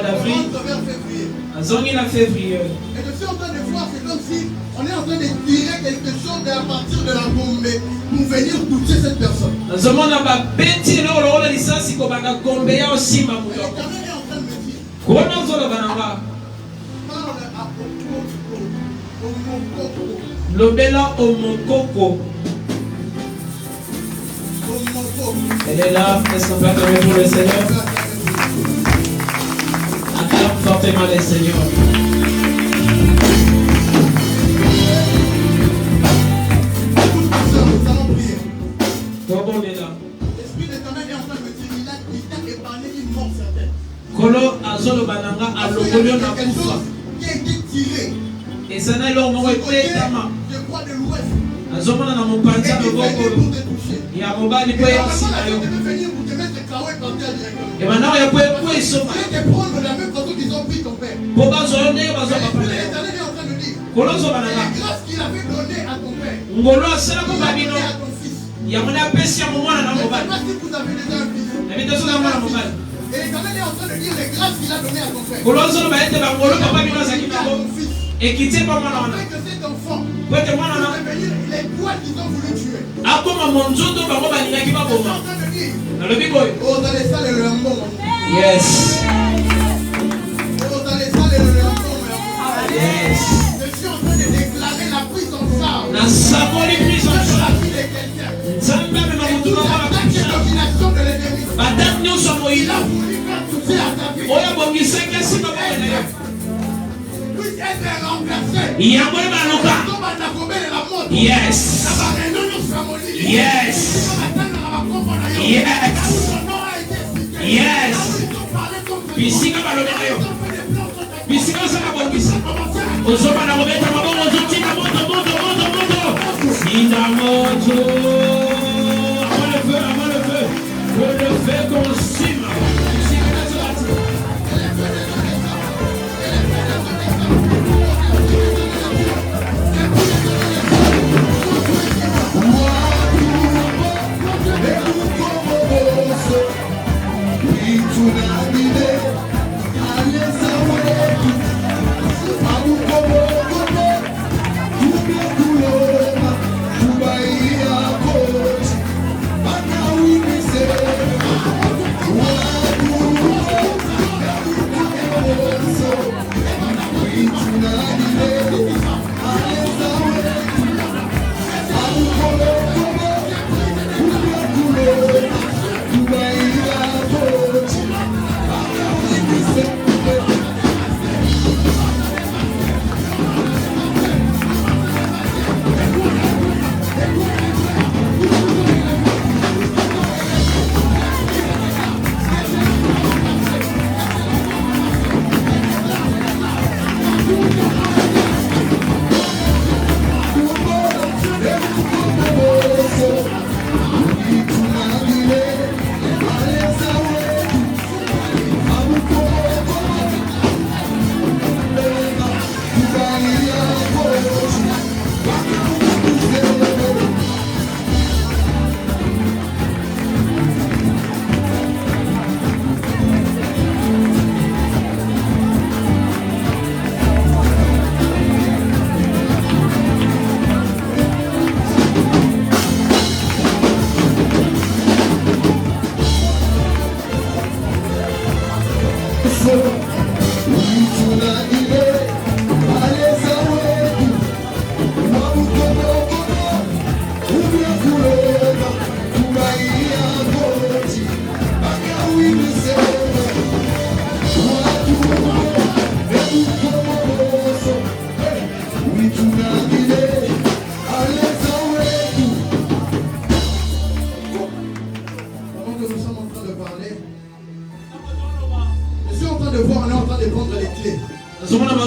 On rentre vers février. Et je suis en train de voir, c'est comme si on est en train de tirer quelque chose à partir de la bombe pour venir toucher cette personne. Et l'Éternel est en train de me dire, parle à Omokoko. Lobela Omokoko. Elle est là, est-ce qu'on peut acclamer pour le Seigneur? Acclame fortement le Seigneur. L'Esprit de l'Éternel est en train de me dire, il t'a épargné une mort certaine. Kolo azolo bananga alogolio na quelque kufa. chose qui a été tiré. Et ça n'a l'homme Je tama. crois de l'Ouest. Azomona na mopanza Et loboko. pour te toucher. Ya mobali Et po ya normalement, sina la yo. Dieu devait venir pour te mettre le carreau et partir directement. Et maintenant ya po Parce po qu'ils isoma. voulaient te prendre de la même façon qu'ils ont pris ton père. Po bazo ne bazo Mais papa. l'Éternel est en train de dire, Kolo zo les bananga. grâces qu'il avait données à ton père, Ngolo asala ko il a babino. donné à ton fils. Ya mona pesi ya mwana na Je ne sais mobali. pas si vous avez déjà un fils. Na bitazo na mwana mobali. Et l'Éternel est en train de dire les grâces qu'il a données à ton père. Kolo zo ba ete ba ngolo papa bino À zakina ko. ton fils. Et quitter pas mwana wana. Afin que cet enfant Kwete mwana na. puisse devenir les poids qu'ils ont voulu tuer. Akoma monzoto bango balingaki Ils sont baboma. en train de dire, Na lobi boy. oh, dans les salles, le lambeau. Yes. Oh, dans les salles, le lambeau. Yes. Je suis en train de déclarer la prise en charge Na saboli prise en de la charge. vie de quelqu'un. Nzambe me Et mamutu toute na attaque et domination de l'ennemi. Batak nyonso Il a moyila. voulu faire toucher à ta vie. Oyo bongisaki asima bana na yo. Puisse être renversé. Yango baloka. Comme à Nagobel et la mort. Yes. Ça va réunir nos familles. Yes. Yes. Yes. Bisika baloka yo. Bisika saka bongisa. Ozoba na robeta mabongo zotika moto. Sinda moto. Avant le feu. Que le feu consume.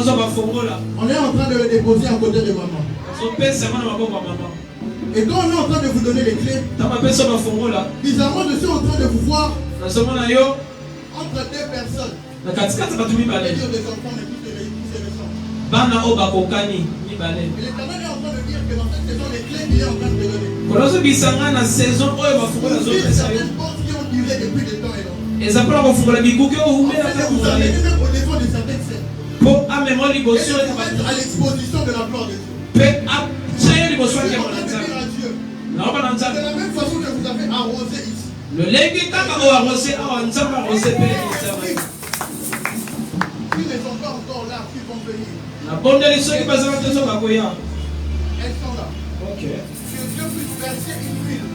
On est en train de le déposer à côté de maman. Et quand on est en train de vous donner les clés, bizarrement, je suis en train de vous voir entre deux personnes. C'est-à-dire des enfants, mais tous les méchants. Et l'Éternel est en train de dire que dans cette saison, les clés qu'il est en train de donner. Vous ouvrez certaines portes qui ont duré depuis des temps et longtemps. Vous avez même au défaut de certaines scènes. Pour mettre à l'exposition de la gloire de Dieu. De la même façon que vous avez arrosé ici. Si les sont pas encore là, ils vont venir. Elles sont là. Que Dieu puisse verser une huile.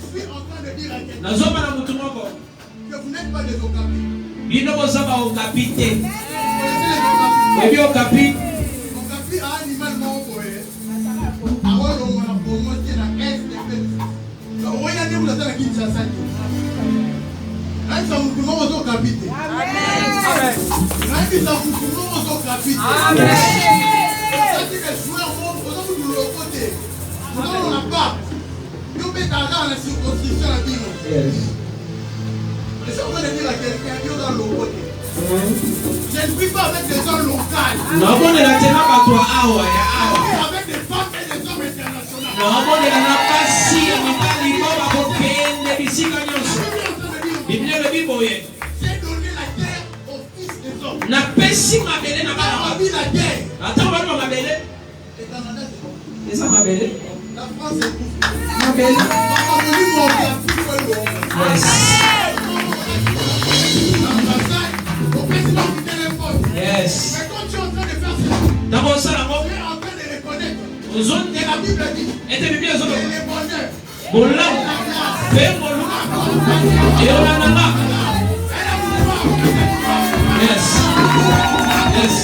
Je suis en train de dire à quelqu'un que vous n'êtes pas des okapis. Okapi a animal moko awolongo na pomote na SDP. Oya ndi mula sana Kinshasa. Aisa mtu moko zo kapite. Amen. Aisa mtu moko zo kapite. Amen. C'est que joueur moko zo mtu lokote. On n'a pas. Nous mettons dans la circonscription à Bino. Je suis en train de dire à quelqu'un qui est dans le côté. Je ne suis pas avec des gens locaux. Avec des femmes et des hommes internationaux. J'ai donné la terre aux fils des hommes. La terre. La France est yes. Mais quand tu es en train de faire ça, tu es en train de reconnaître. Et la Bible dit, et les bonheurs, yes. Yes.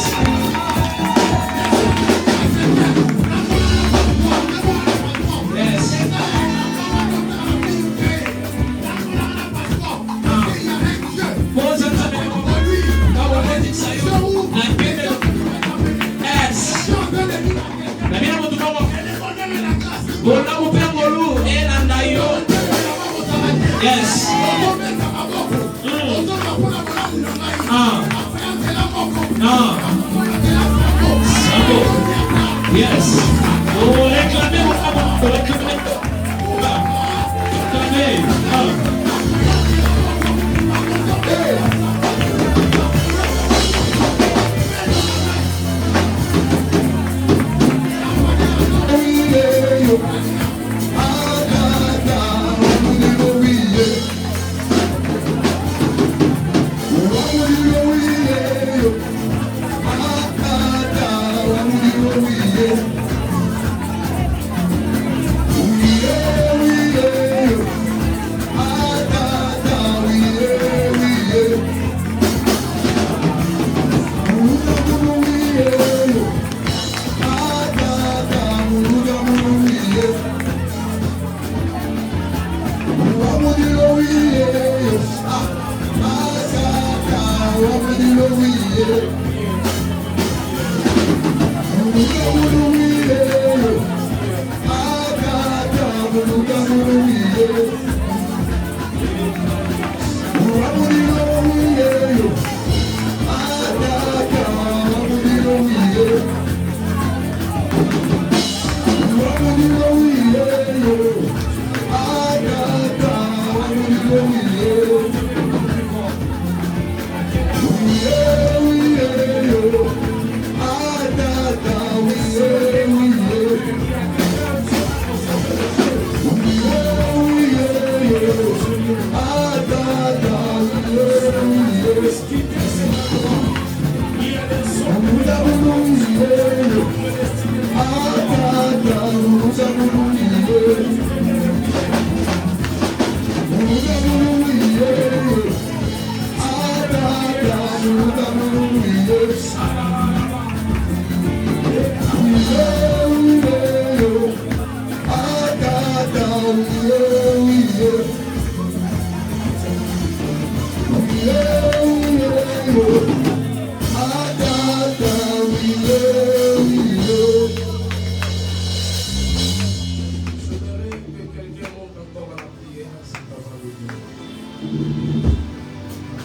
Yes. Yes. Oh, réclamez mon amour. Réclamez.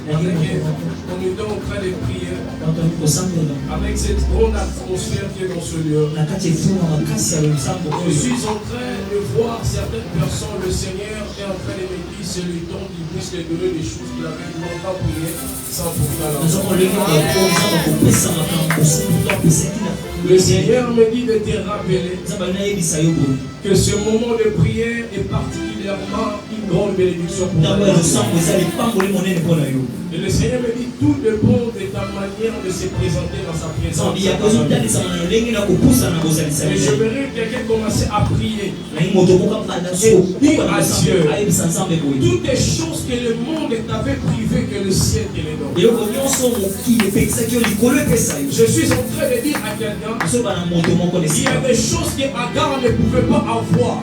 On était en train de prier avec cette grande atmosphère qui est dans ce lieu. Je suis en train de voir certaines personnes, le Seigneur est en train de me dire c'est le temps qu'il puisse te donner des choses qu'il avait longtemps prié sans pourtant. Le Seigneur me dit de te rappeler que ce moment de prière est particulièrement une grande bénédiction pour toi. Et le Seigneur me dit tout dépend de ta manière de se présenter dans sa présence. Et j'aimerais que quelqu'un commence à prier et dire à Dieu toutes les choses que le monde t'avait privé que le ciel te les donne. Je suis en train de dire à quelqu'un il y a des choses que Agar ne pouvait pas avoir.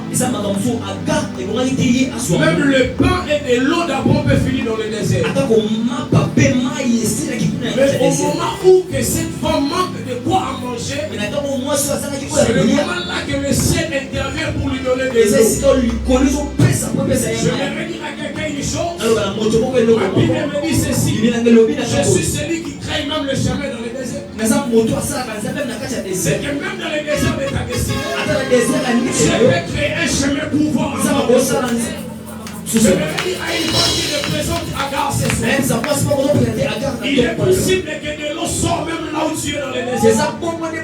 Même le pain et de l'eau d'abord peut finir dans le désert. Mais au moment où que cette femme manque de quoi à manger, c'est le moment là que le ciel intervient pour lui donner des eaux. Je vais dire à quelqu'un une chose. La Bible me dit ceci. Je suis celui qui crée même le chemin dans le désert. C'est que même dans le désert de ta destinée, je vais créer un chemin pour voir. Je vais dire à une femme qui représente Agar ce soir. Il est possible que de l'eau sorte même là où tu es dans le désert.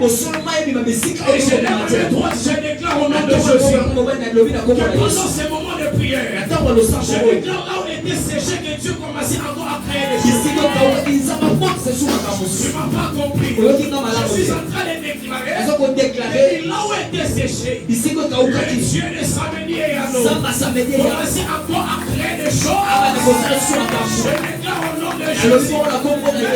Et je déclare au nom de Jésus que pendant ces moments de prière, je déclare là où était séché que Dieu commençait encore à créer des choses. Tu ne m'as pas compris. Je suis en train de déclarer que là où était séché, le Dieu de Samedi et Yano commençait encore à créer des choses. Je déclare au nom de Jésus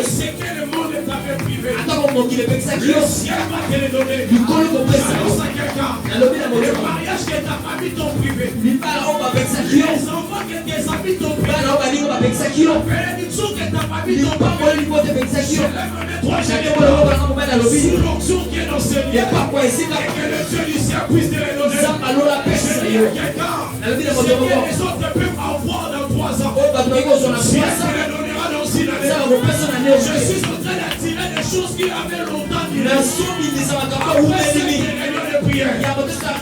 ce que le monde t'avait privé, le ciel va te le donner. Annonce à quelqu'un le mariage que ta famille t'ont privé, les enfants que tes amis t'ont privé, la bénédiction que ta famille t'ont privé. Je lève mes trois générations sous l'onction qui est dans ce lieu et que le Dieu du ciel puisse te le donner. Je dis à quelqu'un ce que les autres peuvent avoir dans 3 ans, Dieu te le donnera dans 6 années. Je suis en train d'attirer des choses qui avaient longtemps duré. Après cette réunion de prière, je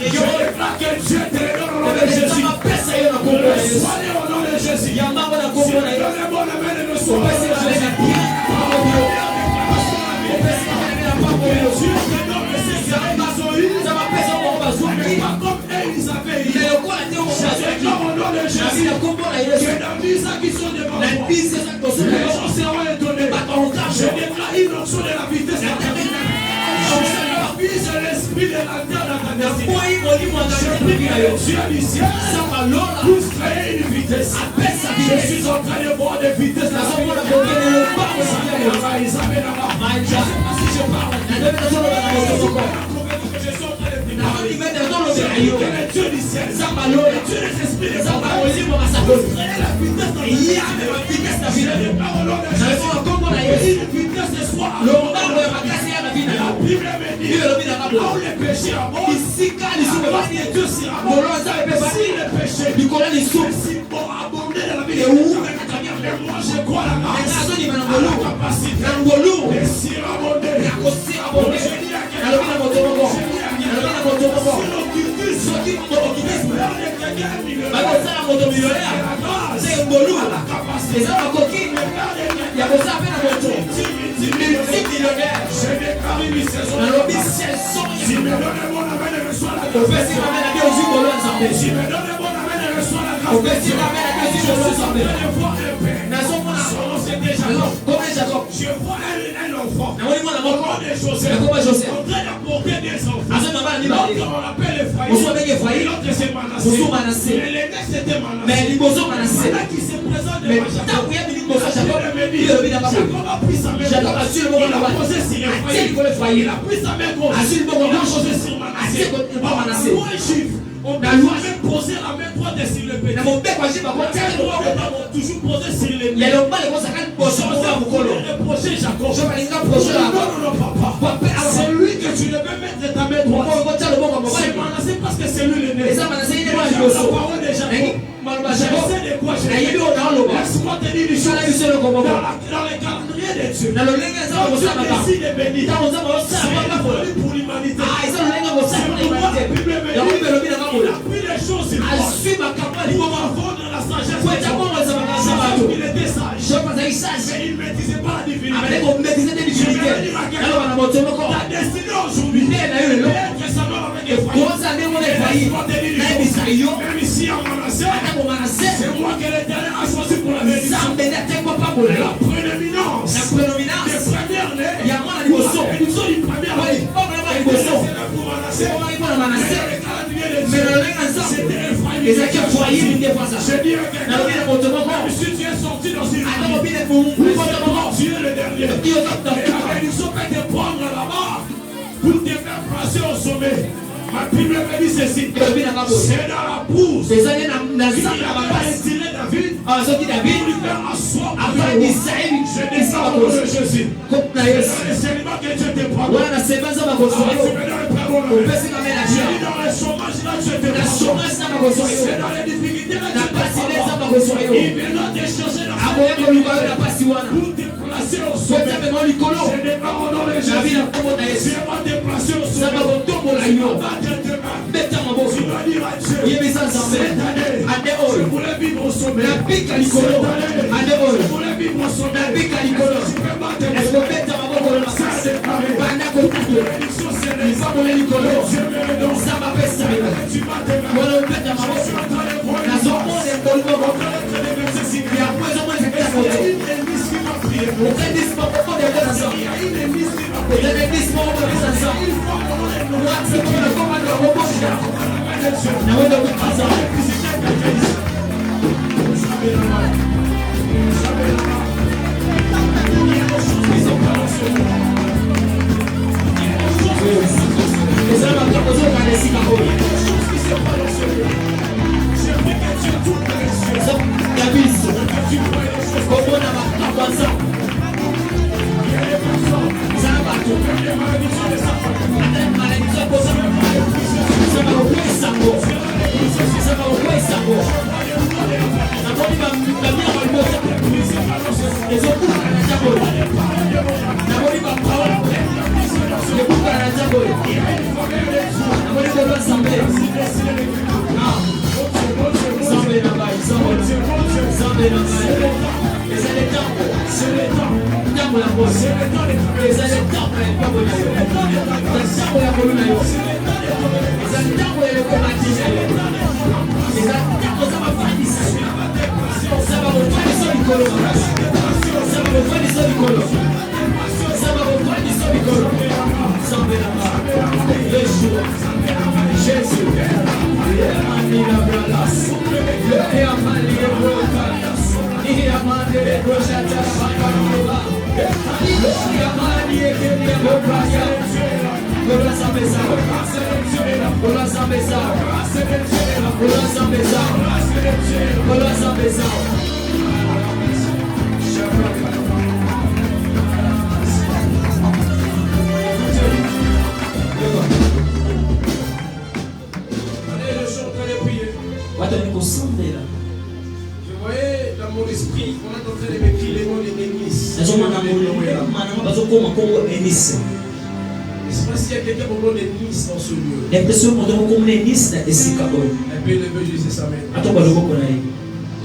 déclare que Dieu te le donne au nom de Jésus. Soyez au nom de Jésus. Si le bon amen ne soit pas Jésus. Dieu te donne ce qu'ils ont eu, mais pas comme eux ils avaient eu. Je déclare au nom de Jésus que dans 10 ans qui sont devant moi, les gens seront étonnés. Je déclare une onction de la vitesse. Je vise l'esprit de la terre dans ta destinée. Je prie que le Dieu du ciel puisse créer une vitesse. Je suis en train de voir des vitesses. Je ne sais pas si je parle. Que le Dieu du ciel, le Dieu des esprits, la vitesse de soi. La Bible me dit là où les péchés abondent, si le péché est si bon abondé dans la vie, mais moi je crois la grâce, la capacité de s'y abonder. Je dis à je vois un enfant. Joseph en train d'apporter des enfants. L'autre on l'appelle Ephraïm. L'autre c'est Manassé. L'aîné c'était Manassé. Là qui se présente devant Jacob. Jacob a pris sa main gauche. Il a posé sur Ephraïm. Il a pris sa main gauche. Il a posé sur Manassé. Moi juif, on doit même poser la main droite sur le péché. Toujours posé sur les mains. Reprocher Jacob. C'est lui que tu devais mettre ta main droite. C'est Manassé parce que c'est lui l'aîné. La parole de Jacob. Je sais de quoi je vais. Laisse-moi te dire une chose. dans les calendriers de Dieu. Quand Dieu décide de bénir, c'est pour l'humanité. C'est pourquoi la Bible me dit, il a pris les choses sur moi pour m'avoir dans la sagesse de Dieu. Il était sage, mais il ne maîtrisait pas la divinité. Je vais dire à quelqu'un, ta destinée aujourd'hui, être sa mère avec Ephraïm. Même ici en Manassé, c'est moi que l'Éternel a choisi pour la bénédiction. La prédominance des premières nées, bénédiction du premier année. C'est pour Manassé. Mais le lien c'était Ephraïm. Je dis à quelqu'un, si tu es sorti dans une famille, tu es le dernier. Et la bénédiction peut te prendre là-bas pour te faire passer au sommet. Ma Bible me dit ceci, c'est dans la bourse qu'il a destiné David pour lui faire asseoir avec lui. Je descends au nom de Jésus. C'est dans le célibat que Dieu te prend. C'est dans le prêt. J'ai dit dans le chômage là Dieu te prend. C'est dans les difficultés là Dieu te prend. Il viendra te chercher dans pour te placer au sommet. Je déclare au nom de Jésus. Dieu va te placer au sommet. Tu vas dire à Dieu, cette année, je voulais vivre au sommet. Cette année, je voulais vivre au sommet. Tu peux battre le sommet. Ça c'est déclaré. Bénédiction céleste. Dieu me redonne. Tu vas te mettre. Je suis en train de voir les gens. En train de verser si bien. Il y a une église qui m'a prié. Il y a une église qui m'a prié. Il faut qu'on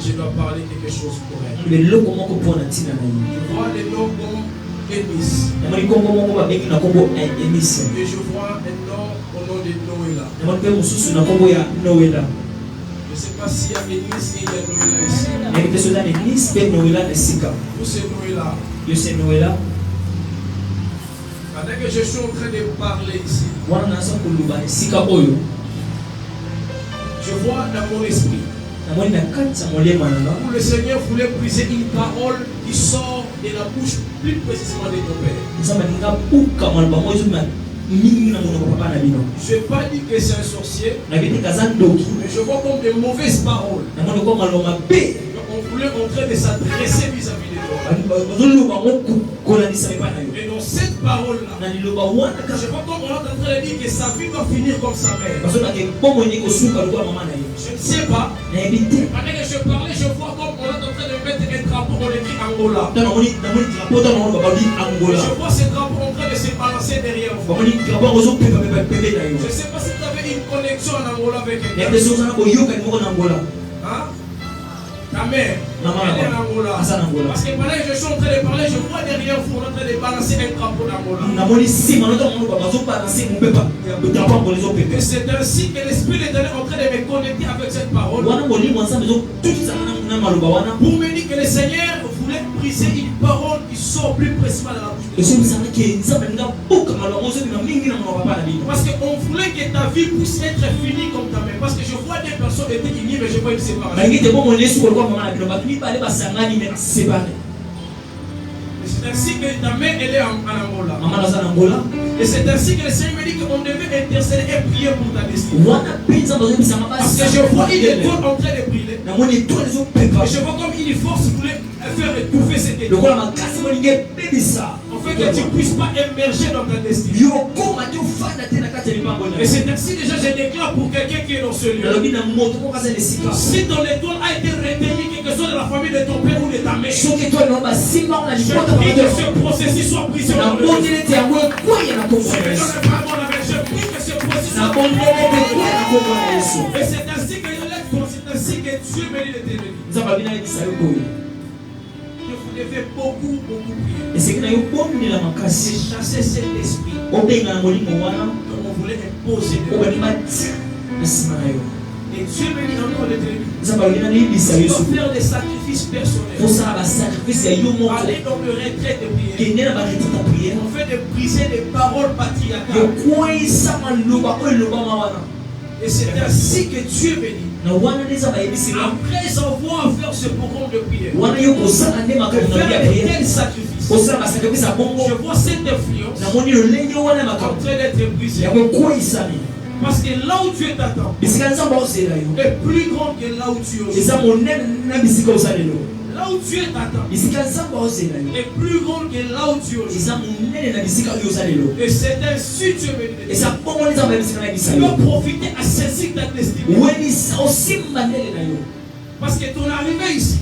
je dois parler quelque chose pour elle. Je vois les noms comme Enis. Et je vois un nom au nom de Noéla. Je ne sais pas s'il y a Enis et il y a Noéla ici. Tous ces Noéla. Pendant que je suis en train de parler ici, je vois dans mon esprit où le Seigneur voulait briser une parole qui sort de la bouche plus précisément de ton Père. Je n'ai pas dit que c'est un sorcier, mais je vois comme des mauvaises paroles. On voulait en train de s'adresser vis-à-vis de toi. Et dans cette parole-là, je vois comme on est en train de dire que sa vie va finir comme sa mère. Je ne sais pas. Pendant que je parlais, je vois comme on est en train de mettre un drapeau drapeau, on écrit Angola. Je vois ce drapeau en train de se balancer derrière vous. Je ne sais pas si tu avais une connexion en Angola avec quelqu'un. Hein? Ta mère, elle est en Angola. Parce que pendant que je suis en train de parler, je vois derrière vous, on est en train de balancer un drapeau d'Angola. Et c'est ainsi que l'Esprit est en train de me connecter avec cette parole. Pour me dire que le Seigneur voulait briser une parole qui sort plus précisément de la bouche de Dieu. Parce qu'on voulait que ta vie puisse être finie comme ta mère. Parce que je vois des personnes étaient unies, mais je vois une séparation. C'est ainsi que ta mère elle est en Angola. Et c'est ainsi que le Seigneur me dit qu'on devait intercéder et prier pour ta destinée. Parce que je vois une étoile en train de briller. Et je vois comme une force voulait faire étouffer cette étoile. En fait que tu ne puisses pas émerger dans ta destinée. Et c'est ainsi déjà je déclare pour quelqu'un qui est dans ce lieu. Si ton étoile a été retenue quelque chose de la famille de ton père ou de ta mère, je prie que ce processus soit brisé dans le monde. Je prie que ce processus soit brisé. Et c'est ainsi que je lève, c'est ainsi que Dieu me dit de te bénir. Vous devez beaucoup prier. Et chasser cet esprit comme on voulait imposer de vous. Et Dieu me dit encore de te dire, tu dois faire des sacrifices personnels. Aller dans le retrait de prière. On fait de briser les paroles patriarcales. Et c'est ainsi que Dieu me dit. Après avoir fait ce programme de prière, faire de tels sacrifices, je vois cette influence en train d'être brisée. Parce que là où Dieu t'attend est plus grand que là où tu es. Là où Dieu t'attend est plus grand que là où tu es. Et c'est ainsi que Dieu me dit. Tu dois profiter à saisir ta destinée. Parce que ton arrivée ici,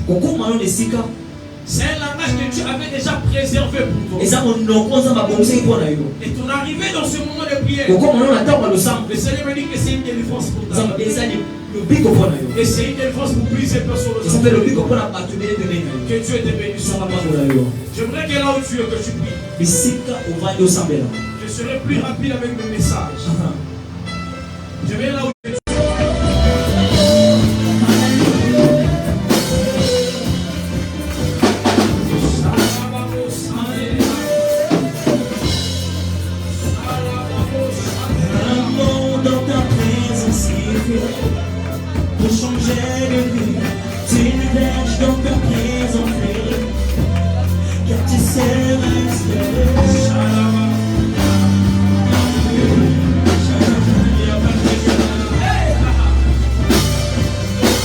c'est un langage que Dieu avait déjà préservé pour toi. Et ton arrivée dans ce moment de prière, le Seigneur me dit que c'est une délivrance pour toi. Et c'est une délivrance pour plusieurs personnes. Que Dieu te bénisse. J'aimerais que là où tu es, que tu pries. Je serai plus rapide avec mes messages. Je vais là où tu es. Pour changer de vie, tu verges dans ta présence, car tu sais rester.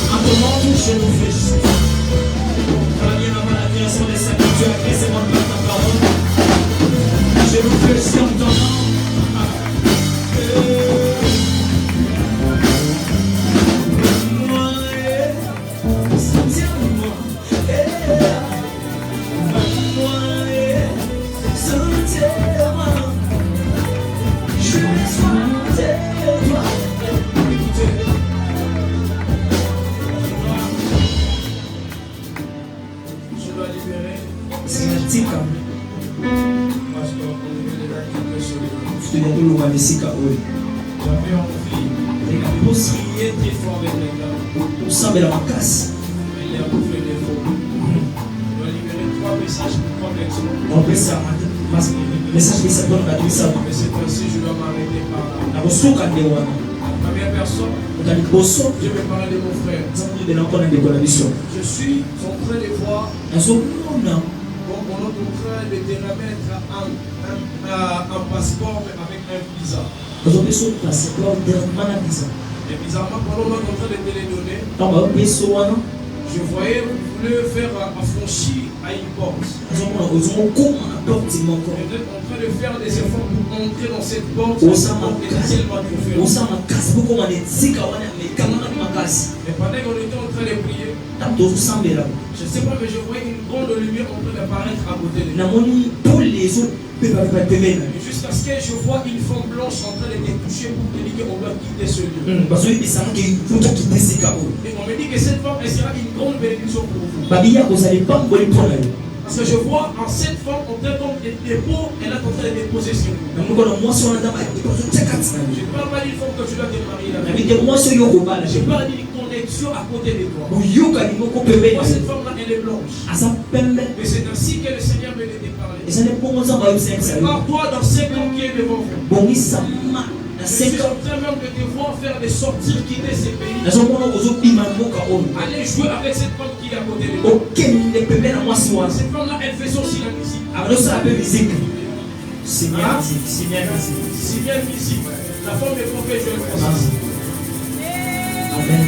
À comment toucher nos fils, car bien avant la création des saints, tu as créé, c'est moi par ta parole. Je nous fais sur ton nom. J'avais envie de prier très fort avec les gars. Mais il a bouffé des faux. Je dois libérer 3 messages pour 3 personnes. Mais c'est ainsi je dois m'arrêter par là. La première personne, je vais parler de mon frère. Je suis en train de voir comme on est en train de te remettre un passeport avec un visa. Et bizarrement, pendant qu'on est en train de te les donner, je voyais que vous voulez faire affranchir à une porte. Vous êtes en train de faire des efforts pour entrer dans cette porte. Et pendant qu'on était en train de prier, Je ne sais pas, mais je voyais une grande lumière en train d'apparaître à côté de moi. Jusqu'à ce que je vois une femme blanche en train de te toucher pour te dire qu'on doit quitter ce lieu. Et on me dit que cette femme, elle sera une grande bénédiction pour vous. Parce que je vois en cette femme en train comme des dépôts, elle est en train de déposer sur vous. Je ne parle pas d'une femme que tu dois te marier avec. Je parle d'une connexion à côté de toi. Moi, cette femme-là, elle est blanche. Mais c'est ainsi que le Seigneur me l'a parlé. Prépare-toi dans 5 ans qui est devant vous. Je suis en train même de te voir faire des sorties, quitter ces pays. Aller jouer avec cette femme qui est à côté de toi. Cette femme-là, elle fait aussi la musique. Si bien musique. La femme est prophète, je le pense. Amen.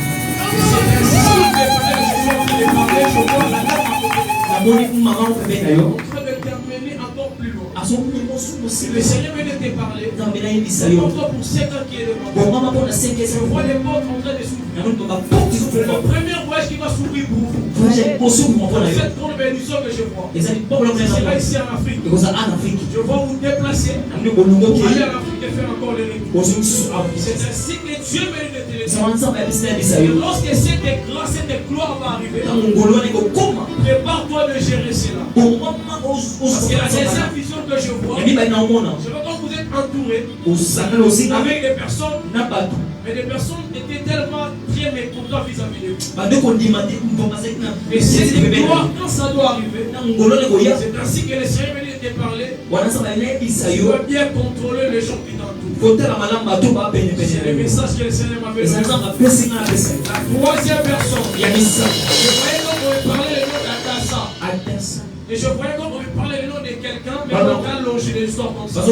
Encore plus loin. Le Seigneur vient de te parler. Pour 5 ans qui est devant. Je vois les portes en train de s'ouvrir. Le premier voyage qui va s'ouvrir pour vous. Cette grande bénédiction que je vois. C'est là ici en Afrique. Je vois vous déplacer. Aller en Afrique et faire encore les retours. C'est ainsi que Dieu mérite de te le dire. Lorsque cette grâce, cette gloire va arriver, prépare-toi de gérer cela. Parce que la deuxième vision que je vois, je vois quand vous êtes entouré avec des personnes, mais des personnes étaient tellement très mécontentes vis-à-vis de vous. Mais cette gloire, quand ça doit arriver, c'est ainsi que le Seigneur vient de te parler. Tu dois bien contrôler les gens qui t'entourent. C'est le message que le Seigneur m'avait donné. La troisième personne, je voyais comme on me parlait le nom d'Adassa. Et je voyais comme on me parlait le nom de quelqu'un, mais on a longé des histoires comme ça. Je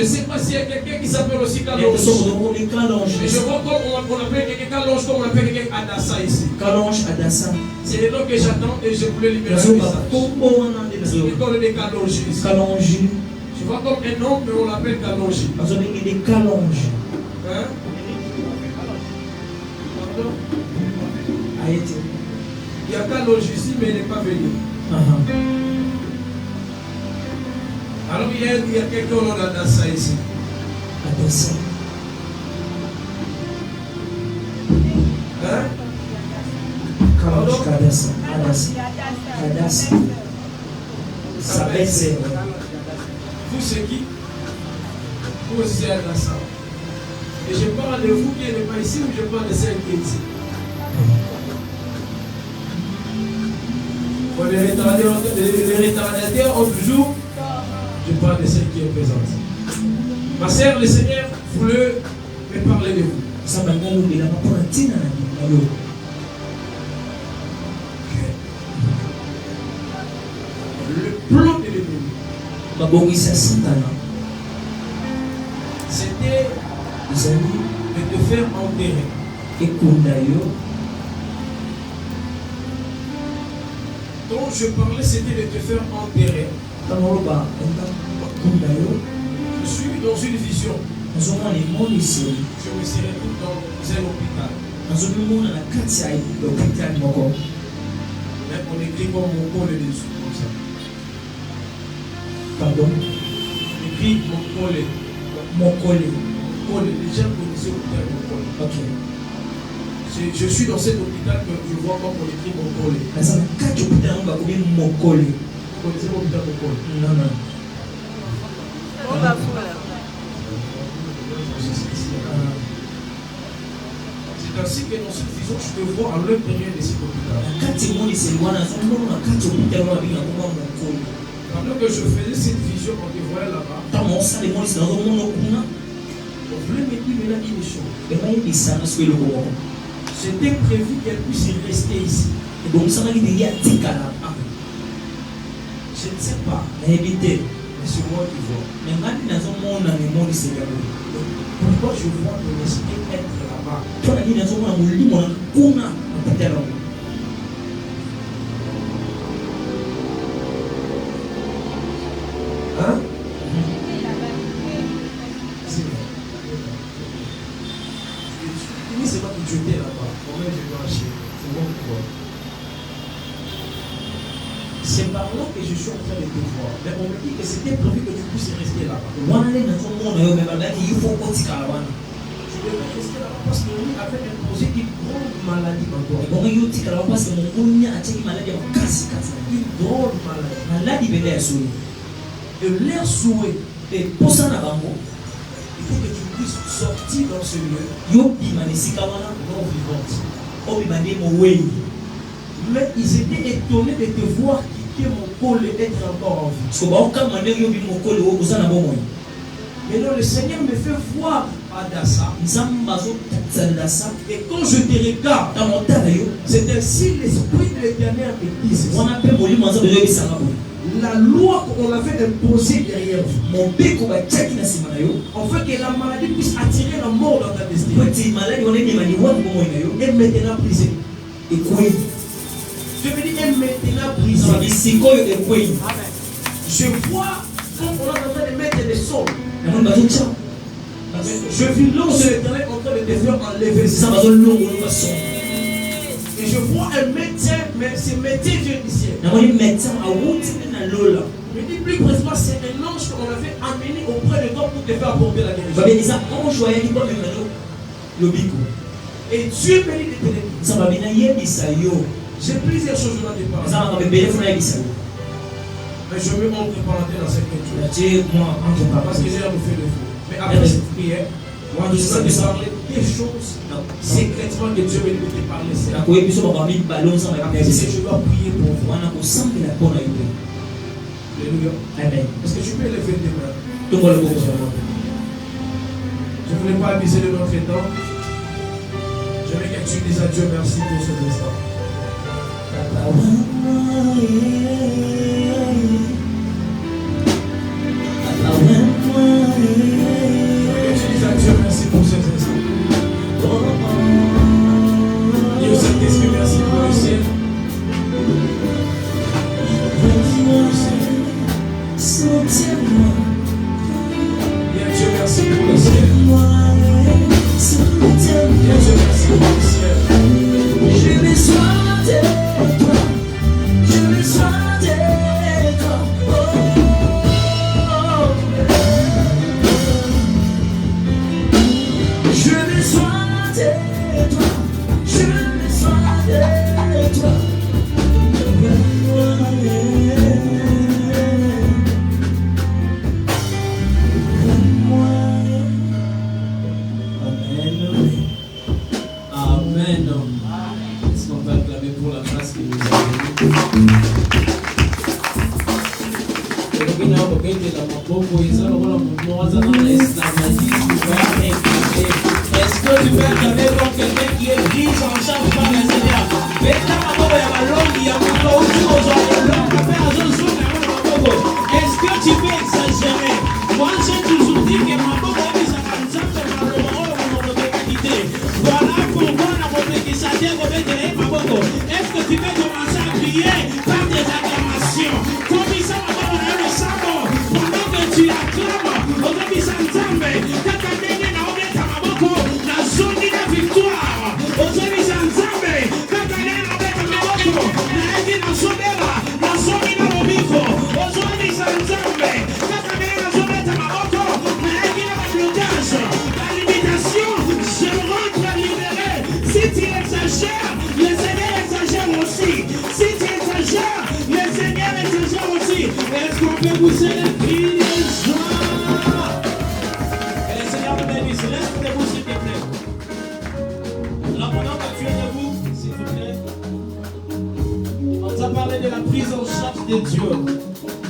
ne sais pas s'il y a quelqu'un qui s'appelle aussi Kalonge. Et je vois comme on appelle quelqu'un Kalonge, comme on appelle quelqu'un Adassa ici. C'est le nom que j'attends et je voulais libérer le message. C'est l'école de Kalonge ici. Je vois comme un nom, mais on l'appelle Kalonge. Hein? Il y a Kalonge ici, mais il n'est pas venu. Alors il y a quelqu'un au nom d'Adassa ici. Hein? Vous c'est qui? Vous c'est Adassa. Et je parle de vous qui n'êtes pas ici ou je parle de celle qui est ici? Les retardataires ont toujours, je parle de celle qui est présente. Ma sœur, le Seigneur voulait me parler de vous. Le plan de l'ennemi, c'était de te faire enterrer. Quand je parlais, c'était de te faire enterrer. Je suis dans une vision. Je me serai tout dans un hôpital. Mais on écrit comme mon col dessus, comme ça. Pardon? On écrit mon col. Les gens connaissaient l'hôpital mon col. Ok. Je suis dans cet hôpital que je vois comme on écrit mon col. Vous connaissez l'hôpital mon col? Non. C'est ainsi que dans cette vision, je te vois à l'intérieur de cet hôpital. Pendant que je faisais cette vision, on te voyait là-bas. On voulait me dire là une chose. C'était prévu qu'elle puisse rester ici. Je ne sais pas. Mais c'est moi qui vois. Pourquoi je vois mon esprit être là-bas? Hein? C'est moi qui jetais là-bas. Combien je dois acheter? C'est bon pour toi. par là que je suis en train de te voir. Mais on me dit que c'était prévu que tu puisses rester là-bas. Il faut Tu devais rester là-bas parce qu'on avait imposé une grande maladie en toi. Une grande maladie. Et leur souhait est pour ça, il faut que tu puisses sortir dans ce lieu non vivante. Mais ils étaient étonnés de te voir quitter mon col et être encore en vie. Maintenant le Seigneur me fait voir Adassa. Et quand je te regarde, c'est ainsi l'Esprit de l'Éternel me dit. La loi qu'on avait imposée derrière vous, en fait que la maladie puisse attirer la mort dans ta destinée. Et maintenant brisée. Je me dis, elle maintenant brisée. Je vois quand on est en train de mettre des sommes. Je vis l'ange de l'Éternel en train de te faire enlever ça. Et je vois un médecin, mais ce médecin vient d'ici. Mais dis plus précisément, c'est un ange qu'on avait amené auprès de toi pour te faire apporter la guérison. Et Dieu bénit l'éternel. J'ai plusieurs choses à te parler. Mais je vais entre parenthèses dans cette lecture. Parce que j'ai fait le feu. Mais après cette prière, moi je vais te parler des choses secrètement que Dieu veut te parler. C'est que je dois prier pour vous. Alléluia. Amen. Est-ce que tu peux lever tes mains? Je ne voulais pas abuser de notre temps. Je veux que tu dises à Dieu merci pour ce instant. Dieu merci pour cet instant. Dieu Saint-Esprit, merci pour le ciel. Bien Dieu merci pour le ciel. Bien Dieu merci pour le ciel. Je besoin de toi. Je besoin de toi. Je besoin de toi, je besoin de toi. Amen. Est-ce qu'on va acclamer pour la grâce qui nous a Est-ce que tu peux acclamer pour quelqu'un qui est pris en charge par le Seigneur? Est-ce que tu peux exagérer? Moi j'ai toujours dit que ma pauvre est mise à voilà pourquoi la est-ce que tu peux commencer à prier par des acclamations? Comme ça va dans le sabot, pendant que tu acclames, aujourd'hui ça ensemble, la zone de victoire, aujourd'hui ça ensemble, la zone de l'obico, aujourd'hui ça ensemble, la limitation, je rentre libéré. Si tu exagères, le Seigneur exagère aussi. Si tu exagères, le Seigneur exagère aussi. Est-ce qu'on peut pousser les cris des gens? Et le Seigneur te bénisse. Reste debout s'il te plaît. Alors pendant que tu es debout, s'il te plaît, on t'a parlé de la prise en charge de Dieu.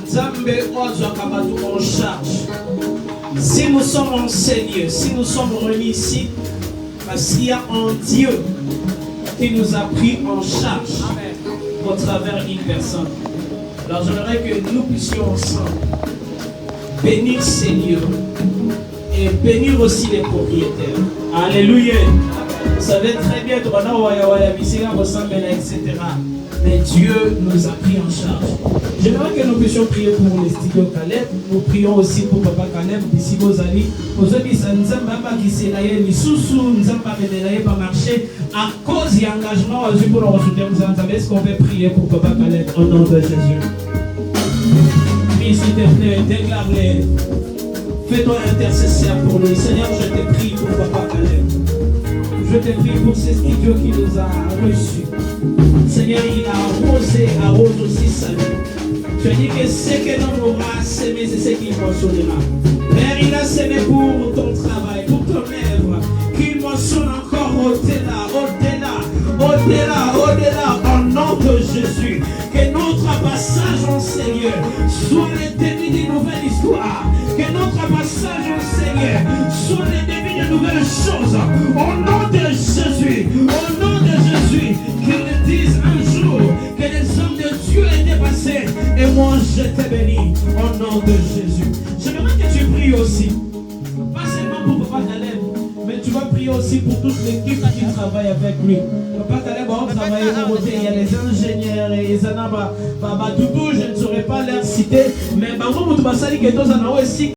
Nzambe Oazwakabatu en charge. Si nous sommes enseignés, si nous sommes remis ici, parce qu'il y a un Dieu qui nous a pris en charge au travers d'une personne. Alors j'aimerais que nous puissions ensemble bénir ces lieux et bénir aussi les propriétaires. Alléluia. Vous savez très bien, etc. Mais Dieu nous a pris en charge. J'aimerais que nous puissions prier pour les studios Caleb. Nous prions aussi pour Papa Caleb, d'ici Bozali. Aujourd'hui, ça nous a qui s'est là, les sous-sous, nous avons pas par marché à cause de l'engagement pour le rajouter. Est-ce qu'on peut prier pour Papa Caleb au nom de Jésus? prie, s'il te plaît, déclare-les. Fais-toi intercesseur pour lui. Seigneur, je te prie pour Papa Caleb. Je te prie pour ces studios qui nous a reçus. Seigneur, il a arrose aussi sa vie. Tu as dit que ce que l'homme aura semé, c'est ce qu'il moissonnera. Père, il a semé pour ton travail, pour ton œuvre, qu'il moissonne encore au-delà, au nom de Jésus. Que notre passage en Seigneur soit le début d'une nouvelle histoire. Que notre passage en Seigneur soit le début de nouvelles choses. Au nom de Jésus, au nom de Jésus, qu'ils disent un jour que les hommes de Dieu étaient passés et moi je t'ai béni au nom de Jésus. J'aimerais que tu pries aussi, pas seulement pour Papa Caleb, mais tu vas prier aussi pour toute l'équipe qui travaille avec lui. Papa Caleb va travailler au côté, il y a les ingénieurs et les anabas, je ne saurais pas leur citer, mais par contre, tu vas saluer que tous en aussi.